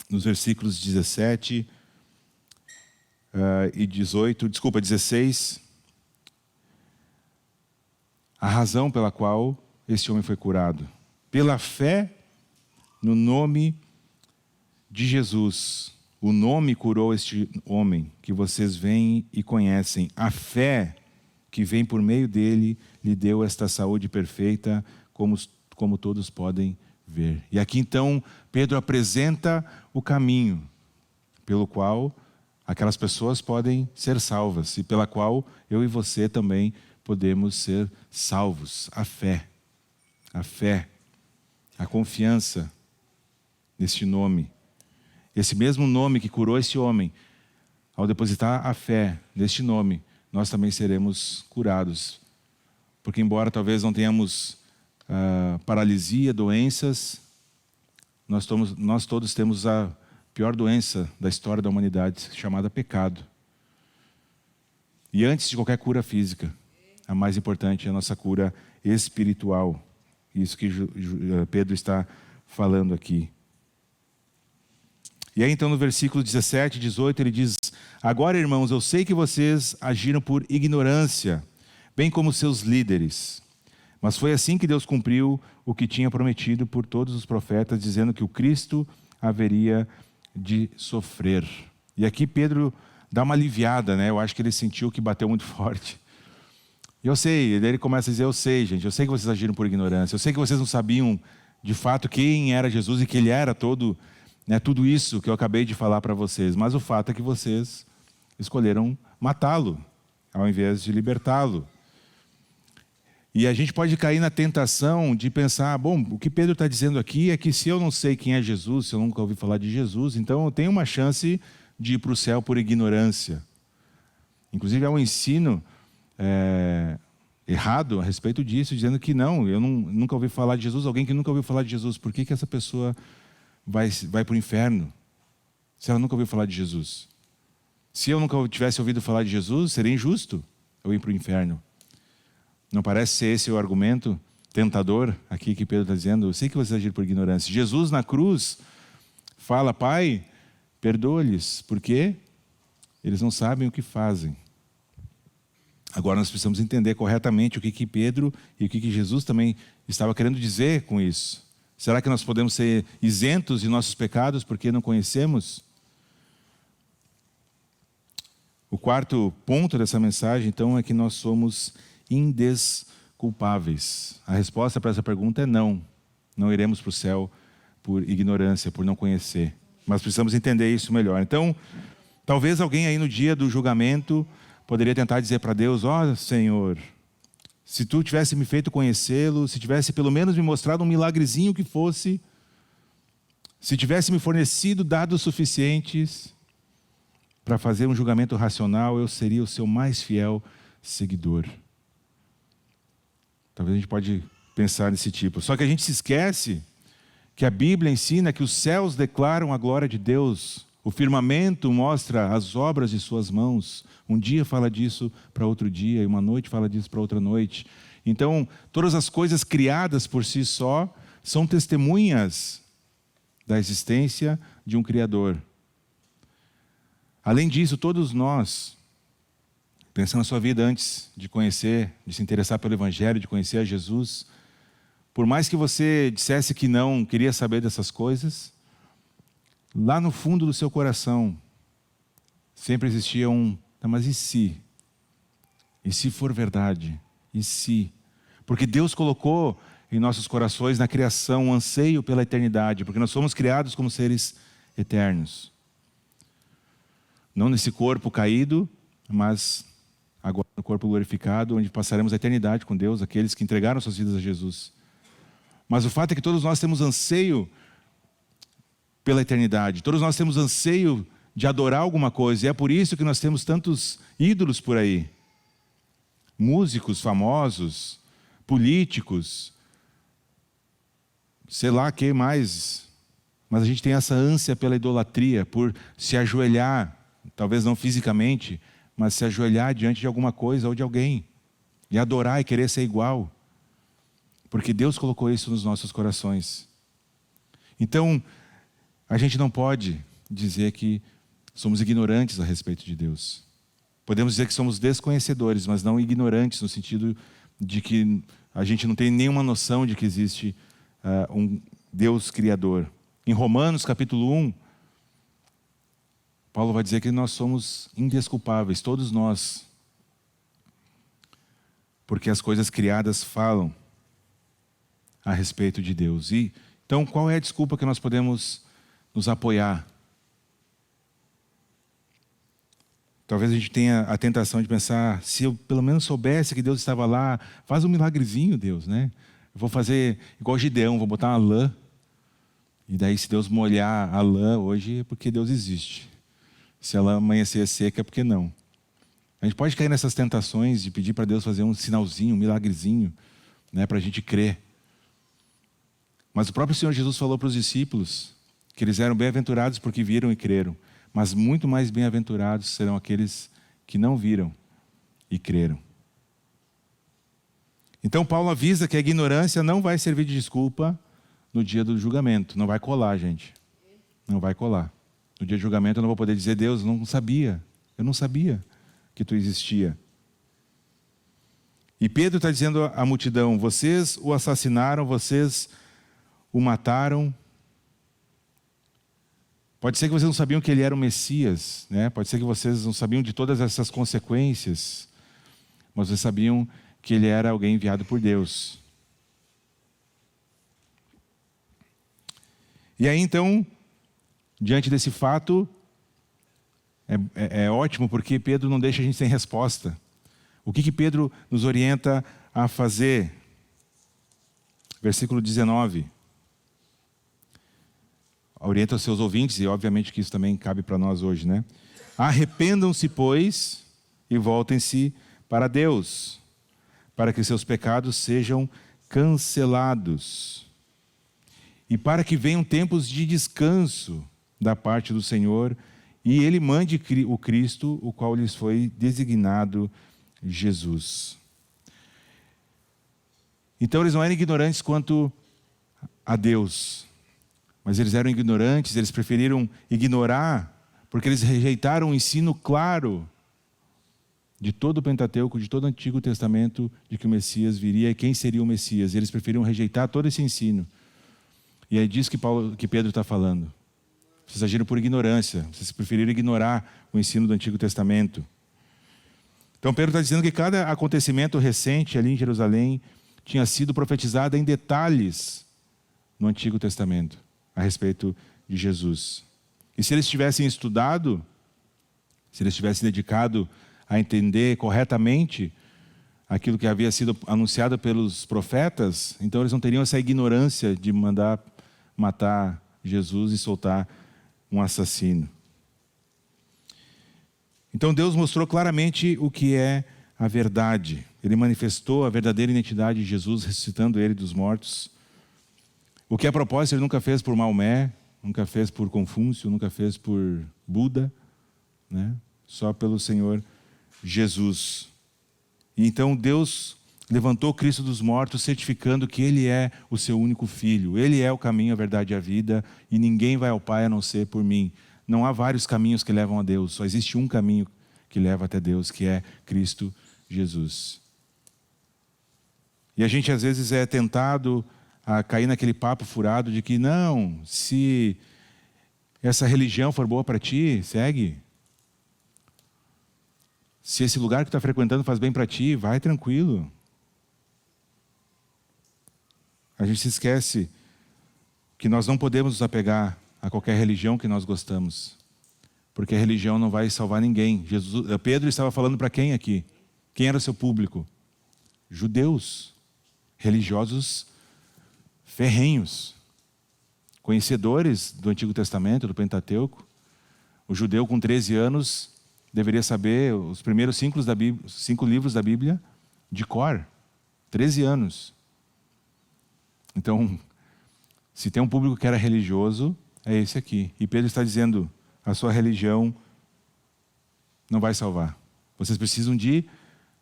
nos versículos 17 e 16, a razão pela qual este homem foi curado. Pela fé no nome de Jesus. O nome curou este homem que vocês veem e conhecem. A fé que vem por meio dele lhe deu esta saúde perfeita, como todos podem ver. E aqui então Pedro apresenta o caminho pelo qual aquelas pessoas podem ser salvas e pela qual eu e você também podemos ser salvos. A fé, a confiança neste nome. Esse mesmo nome que curou esse homem, ao depositar a fé neste nome, nós também seremos curados. Porque embora talvez não tenhamos paralisia, doenças, nós todos temos a pior doença da história da humanidade, chamada pecado. E antes de qualquer cura física, a mais importante é a nossa cura espiritual. Isso que Pedro está falando aqui. E aí então no versículo 17 e 18 ele diz: agora, irmãos, eu sei que vocês agiram por ignorância, bem como seus líderes. Mas foi assim que Deus cumpriu o que tinha prometido por todos os profetas, dizendo que o Cristo haveria de sofrer. E aqui Pedro dá uma aliviada, né? Eu acho que ele sentiu que bateu muito forte. E eu sei, ele começa a dizer: eu sei, gente, eu sei que vocês agiram por ignorância, eu sei que vocês não sabiam de fato quem era Jesus e que ele era todo, né, tudo isso que eu acabei de falar para vocês, mas o fato é que vocês escolheram matá-lo, ao invés de libertá-lo. E a gente pode cair na tentação de pensar: bom, o que Pedro está dizendo aqui é que se eu não sei quem é Jesus, se eu nunca ouvi falar de Jesus, então eu tenho uma chance de ir para o céu por ignorância. Inclusive há um ensino errado a respeito disso, dizendo que não, eu nunca ouvi falar de Jesus. Alguém que nunca ouviu falar de Jesus, por que essa pessoa vai para o inferno se ela nunca ouviu falar de Jesus? Se eu nunca tivesse ouvido falar de Jesus, seria injusto eu ir para o inferno. Não parece ser esse o argumento tentador aqui que Pedro está dizendo? Eu sei que vocês agiram por ignorância. Jesus na cruz fala: Pai, perdoa-lhes, porque eles não sabem o que fazem. Agora nós precisamos entender corretamente o que Pedro e o que Jesus também estava querendo dizer com isso. Será que nós podemos ser isentos de nossos pecados porque não conhecemos? O quarto ponto dessa mensagem, então, é que nós somos indesculpáveis. A resposta para essa pergunta é não. Não iremos para o céu por ignorância, por não conhecer. Mas precisamos entender isso melhor. Então, talvez alguém aí no dia do julgamento poderia tentar dizer para Deus: ó, Senhor, se tu tivesse me feito conhecê-lo, se tivesse pelo menos me mostrado um milagrezinho que fosse, se tivesse me fornecido dados suficientes para fazer um julgamento racional, eu seria o seu mais fiel seguidor. Talvez a gente pode pensar nesse tipo. Só que a gente se esquece que a Bíblia ensina que os céus declaram a glória de Deus. O firmamento mostra as obras de suas mãos. Um dia fala disso para outro dia, e uma noite fala disso para outra noite. Então, todas as coisas criadas por si só são testemunhas da existência de um Criador. Além disso, todos nós, pensando na sua vida antes de conhecer, de se interessar pelo Evangelho, de conhecer a Jesus, por mais que você dissesse que não queria saber dessas coisas, lá no fundo do seu coração sempre existia mas e se? E se for verdade? E se? Porque Deus colocou em nossos corações, na criação, um anseio pela eternidade, porque nós somos criados como seres eternos. Não nesse corpo caído, mas agora no corpo glorificado, onde passaremos a eternidade com Deus, aqueles que entregaram suas vidas a Jesus. Mas o fato é que todos nós temos anseio pela eternidade. Todos nós temos anseio de adorar alguma coisa. E é por isso que nós temos tantos ídolos por aí. Músicos famosos, políticos, sei lá que mais. Mas a gente tem essa ânsia pela idolatria, por se ajoelhar, talvez não fisicamente, mas se ajoelhar diante de alguma coisa ou de alguém. E adorar e querer ser igual. Porque Deus colocou isso nos nossos corações. Então, a gente não pode dizer que somos ignorantes a respeito de Deus. Podemos dizer que somos desconhecedores, mas não ignorantes, no sentido de que a gente não tem nenhuma noção de que existe um Deus Criador. Em Romanos, capítulo 1, Paulo vai dizer que nós somos indesculpáveis, todos nós. Porque as coisas criadas falam a respeito de Deus. E então, qual é a desculpa que nós podemos nos apoiar? Talvez a gente tenha a tentação de pensar: se eu pelo menos soubesse que Deus estava lá, faz um milagrezinho, Deus, né? Eu vou fazer igual Gideão, vou botar uma lã. E daí, se Deus molhar a lã hoje, é porque Deus existe. Se a lã amanhecer seca, é porque não. A gente pode cair nessas tentações de pedir para Deus fazer um sinalzinho, um milagrezinho, né, para a gente crer. Mas o próprio Senhor Jesus falou para os discípulos que eles eram bem-aventurados porque viram e creram, mas muito mais bem-aventurados serão aqueles que não viram e creram. Então Paulo avisa que a ignorância não vai servir de desculpa no dia do julgamento. Não vai colar, gente. Não vai colar. No dia do julgamento eu não vou poder dizer: Deus, eu não sabia que tu existia. E Pedro está dizendo à multidão: vocês o assassinaram, vocês o mataram. Pode ser que vocês não sabiam que ele era o Messias, né? Pode ser que vocês não sabiam de todas essas consequências, mas vocês sabiam que ele era alguém enviado por Deus. E aí então, diante desse fato, é ótimo porque Pedro não deixa a gente sem resposta. O que Pedro nos orienta a fazer? Versículo 19. Orienta os seus ouvintes, e obviamente que isso também cabe para nós hoje, né? Arrependam-se, pois, e voltem-se para Deus, para que seus pecados sejam cancelados, e para que venham tempos de descanso da parte do Senhor, e Ele mande o Cristo, o qual lhes foi designado Jesus. Então eles não eram ignorantes quanto a Deus, mas eles eram ignorantes, eles preferiram ignorar, porque eles rejeitaram o ensino claro de todo o Pentateuco, de todo o Antigo Testamento, de que o Messias viria e quem seria o Messias. Eles preferiram rejeitar todo esse ensino. E é disso que Pedro está falando. Vocês agiram por ignorância, vocês preferiram ignorar o ensino do Antigo Testamento. Então Pedro está dizendo que cada acontecimento recente ali em Jerusalém tinha sido profetizado em detalhes no Antigo Testamento a respeito de Jesus. E se eles tivessem estudado, se eles tivessem dedicado a entender corretamente aquilo que havia sido anunciado pelos profetas, então eles não teriam essa ignorância de mandar matar Jesus e soltar um assassino. Então Deus mostrou claramente o que é a verdade. Ele manifestou a verdadeira identidade de Jesus, ressuscitando ele dos mortos. O que a propósito ele nunca fez por Maomé, nunca fez por Confúcio, nunca fez por Buda, né? Só pelo Senhor Jesus. E então Deus levantou Cristo dos mortos, certificando que Ele é o seu único Filho. Ele é o caminho, a verdade e a vida, e ninguém vai ao Pai a não ser por mim. Não há vários caminhos que levam a Deus, só existe um caminho que leva até Deus, que é Cristo Jesus. E a gente às vezes é tentado a cair naquele papo furado de que não, se essa religião for boa para ti, segue. Se esse lugar que tu está frequentando faz bem para ti, vai tranquilo. A gente se esquece que nós não podemos nos apegar a qualquer religião que nós gostamos, porque a religião não vai salvar ninguém. Pedro estava falando para quem aqui? Quem era o seu público? Judeus, religiosos ferrenhos, conhecedores do Antigo Testamento, do Pentateuco. O judeu com 13 anos deveria saber os primeiros 5 livros da Bíblia de cor. 13 anos. Então, se tem um público que era religioso, é esse aqui. E Pedro está dizendo: a sua religião não vai salvar. Vocês precisam de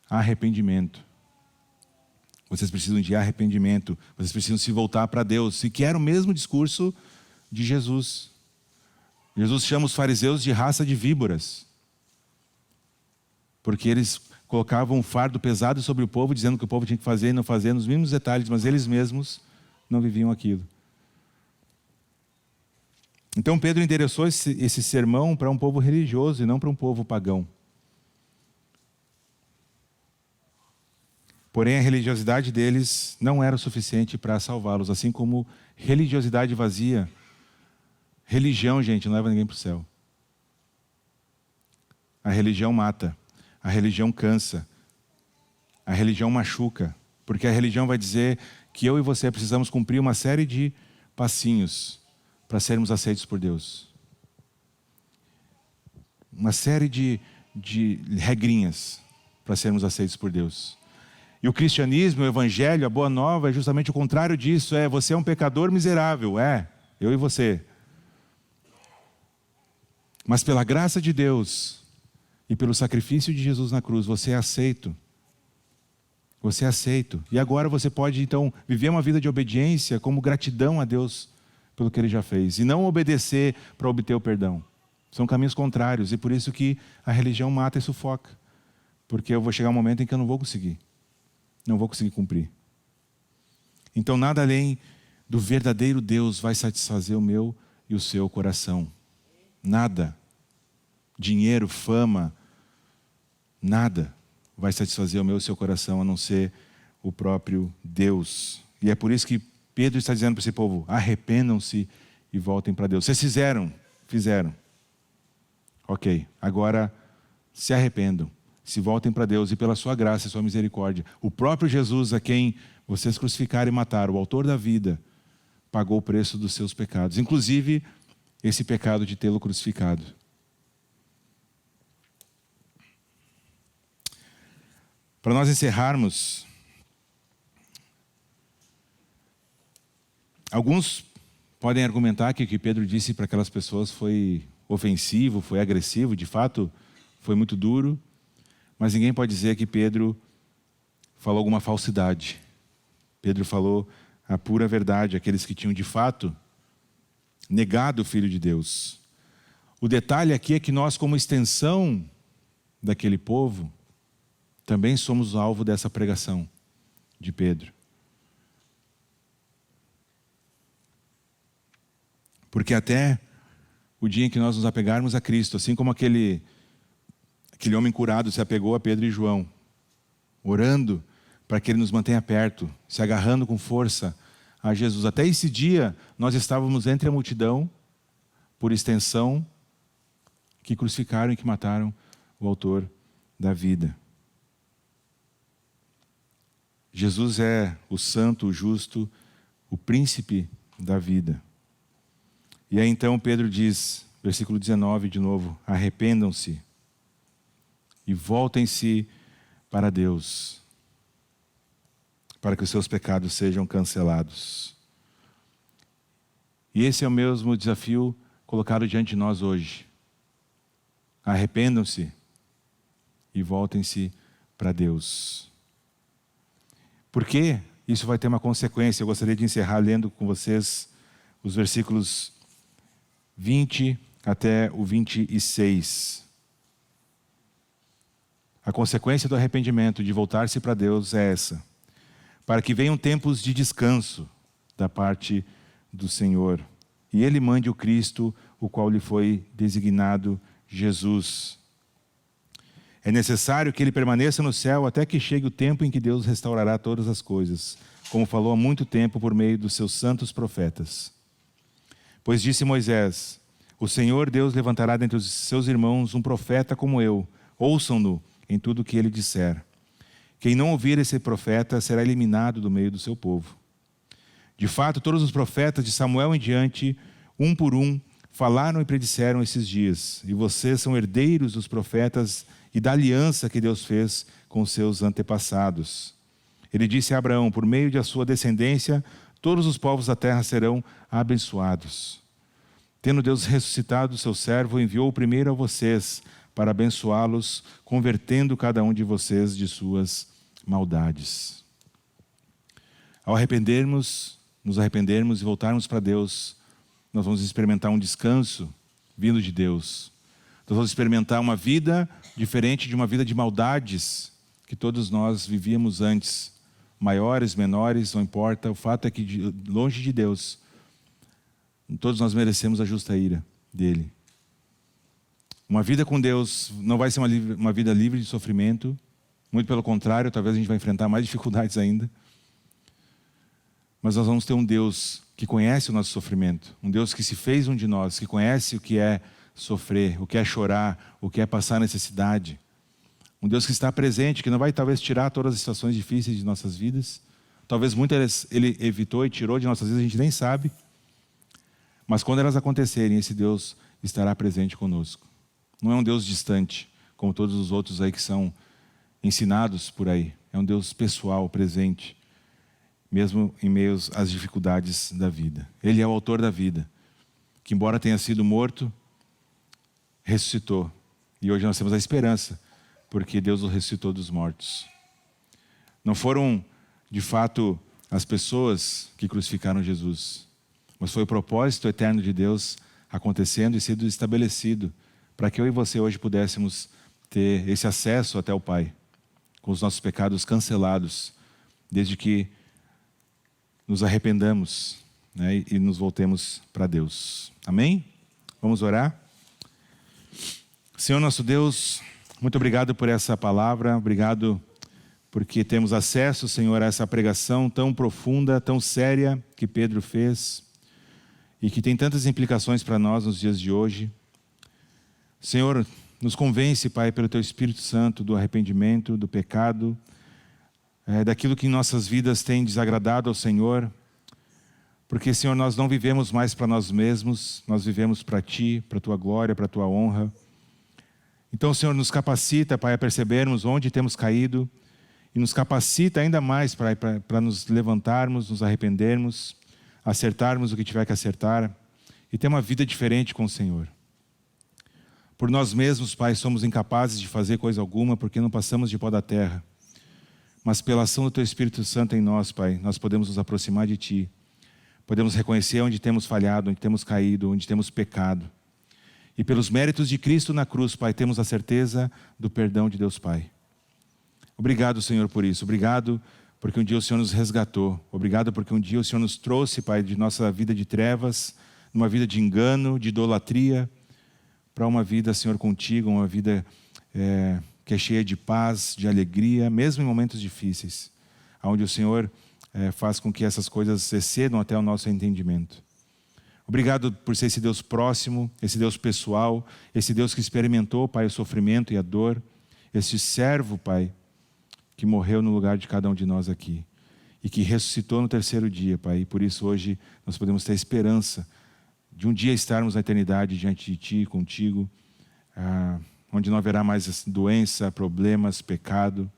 arrependimento. Vocês precisam de arrependimento. Vocês precisam se voltar para Deus. E que era o mesmo discurso de Jesus. Jesus chama os fariseus de raça de víboras, porque eles colocavam um fardo pesado sobre o povo, dizendo que o povo tinha que fazer e não fazer nos mínimos detalhes, mas eles mesmos não viviam aquilo. Então Pedro endereçou esse sermão para um povo religioso e não para um povo pagão. Porém, a religiosidade deles não era o suficiente para salvá-los, assim como religiosidade vazia. Religião, gente, não leva ninguém para o céu. A religião mata, a religião cansa, a religião machuca, porque a religião vai dizer que eu e você precisamos cumprir uma série de passinhos para sermos aceitos por Deus. Uma série de regrinhas para sermos aceitos por Deus. E o cristianismo, o evangelho, a boa nova é justamente o contrário disso. Você é um pecador miserável, eu e você. Mas pela graça de Deus e pelo sacrifício de Jesus na cruz, você é aceito. Você é aceito. E agora você pode, então, viver uma vida de obediência como gratidão a Deus pelo que Ele já fez. E não obedecer para obter o perdão. São caminhos contrários. E por isso que a religião mata e sufoca. Porque eu vou chegar um momento em que eu não vou conseguir. Não vou conseguir cumprir. Então, nada além do verdadeiro Deus vai satisfazer o meu e o seu coração. Nada. Dinheiro, fama, nada vai satisfazer o meu e o seu coração, a não ser o próprio Deus. E é por isso que Pedro está dizendo para esse povo: arrependam-se e voltem para Deus. Vocês fizeram. Ok, agora se arrependam, se voltem para Deus e pela sua graça e sua misericórdia. O próprio Jesus, a quem vocês crucificaram e mataram, o autor da vida, pagou o preço dos seus pecados. Inclusive, esse pecado de tê-lo crucificado. Para nós encerrarmos, alguns podem argumentar que o que Pedro disse para aquelas pessoas foi ofensivo, foi agressivo, de fato foi muito duro, mas ninguém pode dizer que Pedro falou alguma falsidade. Pedro falou a pura verdade, aqueles que tinham de fato negado o Filho de Deus. O detalhe aqui é que nós, como extensão daquele povo, também somos alvo dessa pregação de Pedro. Porque até o dia em que nós nos apegarmos a Cristo, assim como aquele homem curado se apegou a Pedro e João, orando para que Ele nos mantenha perto, se agarrando com força a Jesus. Até esse dia, nós estávamos entre a multidão, por extensão, que crucificaram e que mataram o autor da vida. Jesus é o santo, o justo, o príncipe da vida. E aí então Pedro diz, versículo 19 de novo: arrependam-se e voltem-se para Deus, para que os seus pecados sejam cancelados. E esse é o mesmo desafio colocado diante de nós hoje. Arrependam-se e voltem-se para Deus. Porque isso vai ter uma consequência. Eu gostaria de encerrar lendo com vocês os versículos 20 até o 26. A consequência do arrependimento, de voltar-se para Deus, é essa: para que venham tempos de descanso da parte do Senhor, e Ele mande o Cristo, o qual lhe foi designado Jesus. É necessário que Ele permaneça no céu até que chegue o tempo em que Deus restaurará todas as coisas, como falou há muito tempo por meio dos seus santos profetas. Pois disse Moisés: o Senhor Deus levantará dentre os seus irmãos um profeta como eu, ouçam-no em tudo o que ele disser. Quem não ouvir esse profeta será eliminado do meio do seu povo. De fato, todos os profetas de Samuel em diante, um por um, falaram e predisseram esses dias, e vocês são herdeiros dos profetas e da aliança que Deus fez com seus antepassados. Ele disse a Abraão: por meio de sua descendência, todos os povos da terra serão abençoados. Tendo Deus ressuscitado o seu servo, enviou primeiro a vocês para abençoá-los, convertendo cada um de vocês de suas maldades. Ao nos arrependermos e voltarmos para Deus, nós vamos experimentar um descanso vindo de Deus. Nós vamos experimentar uma vida diferente de uma vida de maldades que todos nós vivíamos antes. Maiores, menores, não importa. O fato é que longe de Deus, todos nós merecemos a justa ira dele. Uma vida com Deus não vai ser uma vida livre de sofrimento. Muito pelo contrário, talvez a gente vai enfrentar mais dificuldades ainda. Mas nós vamos ter um Deus que conhece o nosso sofrimento. Um Deus que se fez um de nós, que conhece o que é sofrer, o que é chorar, o que é passar necessidade. Um Deus que está presente, que não vai talvez tirar todas as situações difíceis de nossas vidas. Talvez muitas Ele evitou e tirou de nossas vidas, a gente nem sabe. Mas quando elas acontecerem, esse Deus estará presente conosco. Não é um Deus distante, como todos os outros aí que são ensinados por aí. É um Deus pessoal, presente, mesmo em meio às dificuldades da vida. Ele é o autor da vida, que embora tenha sido morto, ressuscitou. E hoje nós temos a esperança, porque Deus o ressuscitou dos mortos. Não foram, de fato, as pessoas que crucificaram Jesus, mas foi o propósito eterno de Deus acontecendo e sendo estabelecido para que eu e você hoje pudéssemos ter esse acesso até o Pai, com os nossos pecados cancelados, desde que nos arrependamos, né, e nos voltemos para Deus. Amém? Vamos orar? Senhor nosso Deus, muito obrigado por essa palavra, obrigado porque temos acesso, Senhor, a essa pregação tão profunda, tão séria que Pedro fez e que tem tantas implicações para nós nos dias de hoje. Senhor, nos convence, Pai, pelo Teu Espírito Santo do arrependimento, do pecado, daquilo que em nossas vidas tem desagradado ao Senhor, porque, Senhor, nós não vivemos mais para nós mesmos, nós vivemos para Ti, para a Tua glória, para a Tua honra. Então, Senhor, nos capacita, Pai, a percebermos onde temos caído e nos capacita ainda mais, Pai, para nos levantarmos, nos arrependermos, acertarmos o que tiver que acertar e ter uma vida diferente com o Senhor. Por nós mesmos, Pai, somos incapazes de fazer coisa alguma porque não passamos de pó da terra. Mas pela ação do Teu Espírito Santo em nós, Pai, nós podemos nos aproximar de Ti. Podemos reconhecer onde temos falhado, onde temos caído, onde temos pecado. E pelos méritos de Cristo na cruz, Pai, temos a certeza do perdão de Deus Pai. Obrigado, Senhor, por isso. Obrigado porque um dia o Senhor nos resgatou. Obrigado porque um dia o Senhor nos trouxe, Pai, de nossa vida de trevas, numa vida de engano, de idolatria, para uma vida, Senhor, contigo, uma vida que é cheia de paz, de alegria, mesmo em momentos difíceis, onde o Senhor faz com que essas coisas excedam até o nosso entendimento. Obrigado por ser esse Deus próximo, esse Deus pessoal, esse Deus que experimentou, Pai, o sofrimento e a dor, esse servo, Pai, que morreu no lugar de cada um de nós aqui e que ressuscitou no terceiro dia, Pai, e por isso hoje nós podemos ter esperança de um dia estarmos na eternidade diante de Ti, contigo, onde não haverá mais doença, problemas, pecado,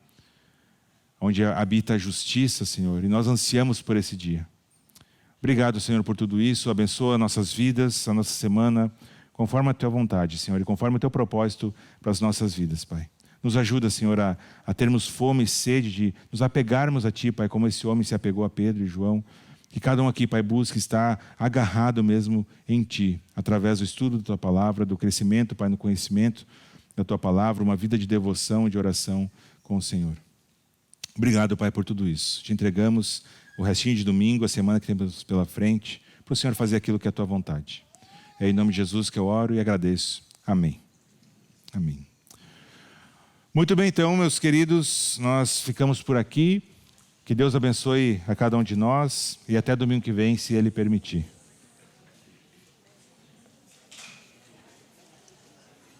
onde habita a justiça, Senhor, e nós ansiamos por esse dia. Obrigado, Senhor, por tudo isso. Abençoa nossas vidas, a nossa semana, conforme a Tua vontade, Senhor, e conforme o Teu propósito para as nossas vidas, Pai. Nos ajuda, Senhor, a termos fome e sede de nos apegarmos a Ti, Pai, como esse homem se apegou a Pedro e João. Que cada um aqui, Pai, busque estar agarrado mesmo em Ti, através do estudo da Tua palavra, do crescimento, Pai, no conhecimento da Tua palavra, uma vida de devoção e de oração com o Senhor. Obrigado, Pai, por tudo isso. Te entregamos o restinho de domingo, a semana que temos pela frente, para o Senhor fazer aquilo que é a Tua vontade. É em nome de Jesus que eu oro e agradeço. Amém. Amém. Muito bem, então, meus queridos, nós ficamos por aqui. Que Deus abençoe a cada um de nós e até domingo que vem, se Ele permitir.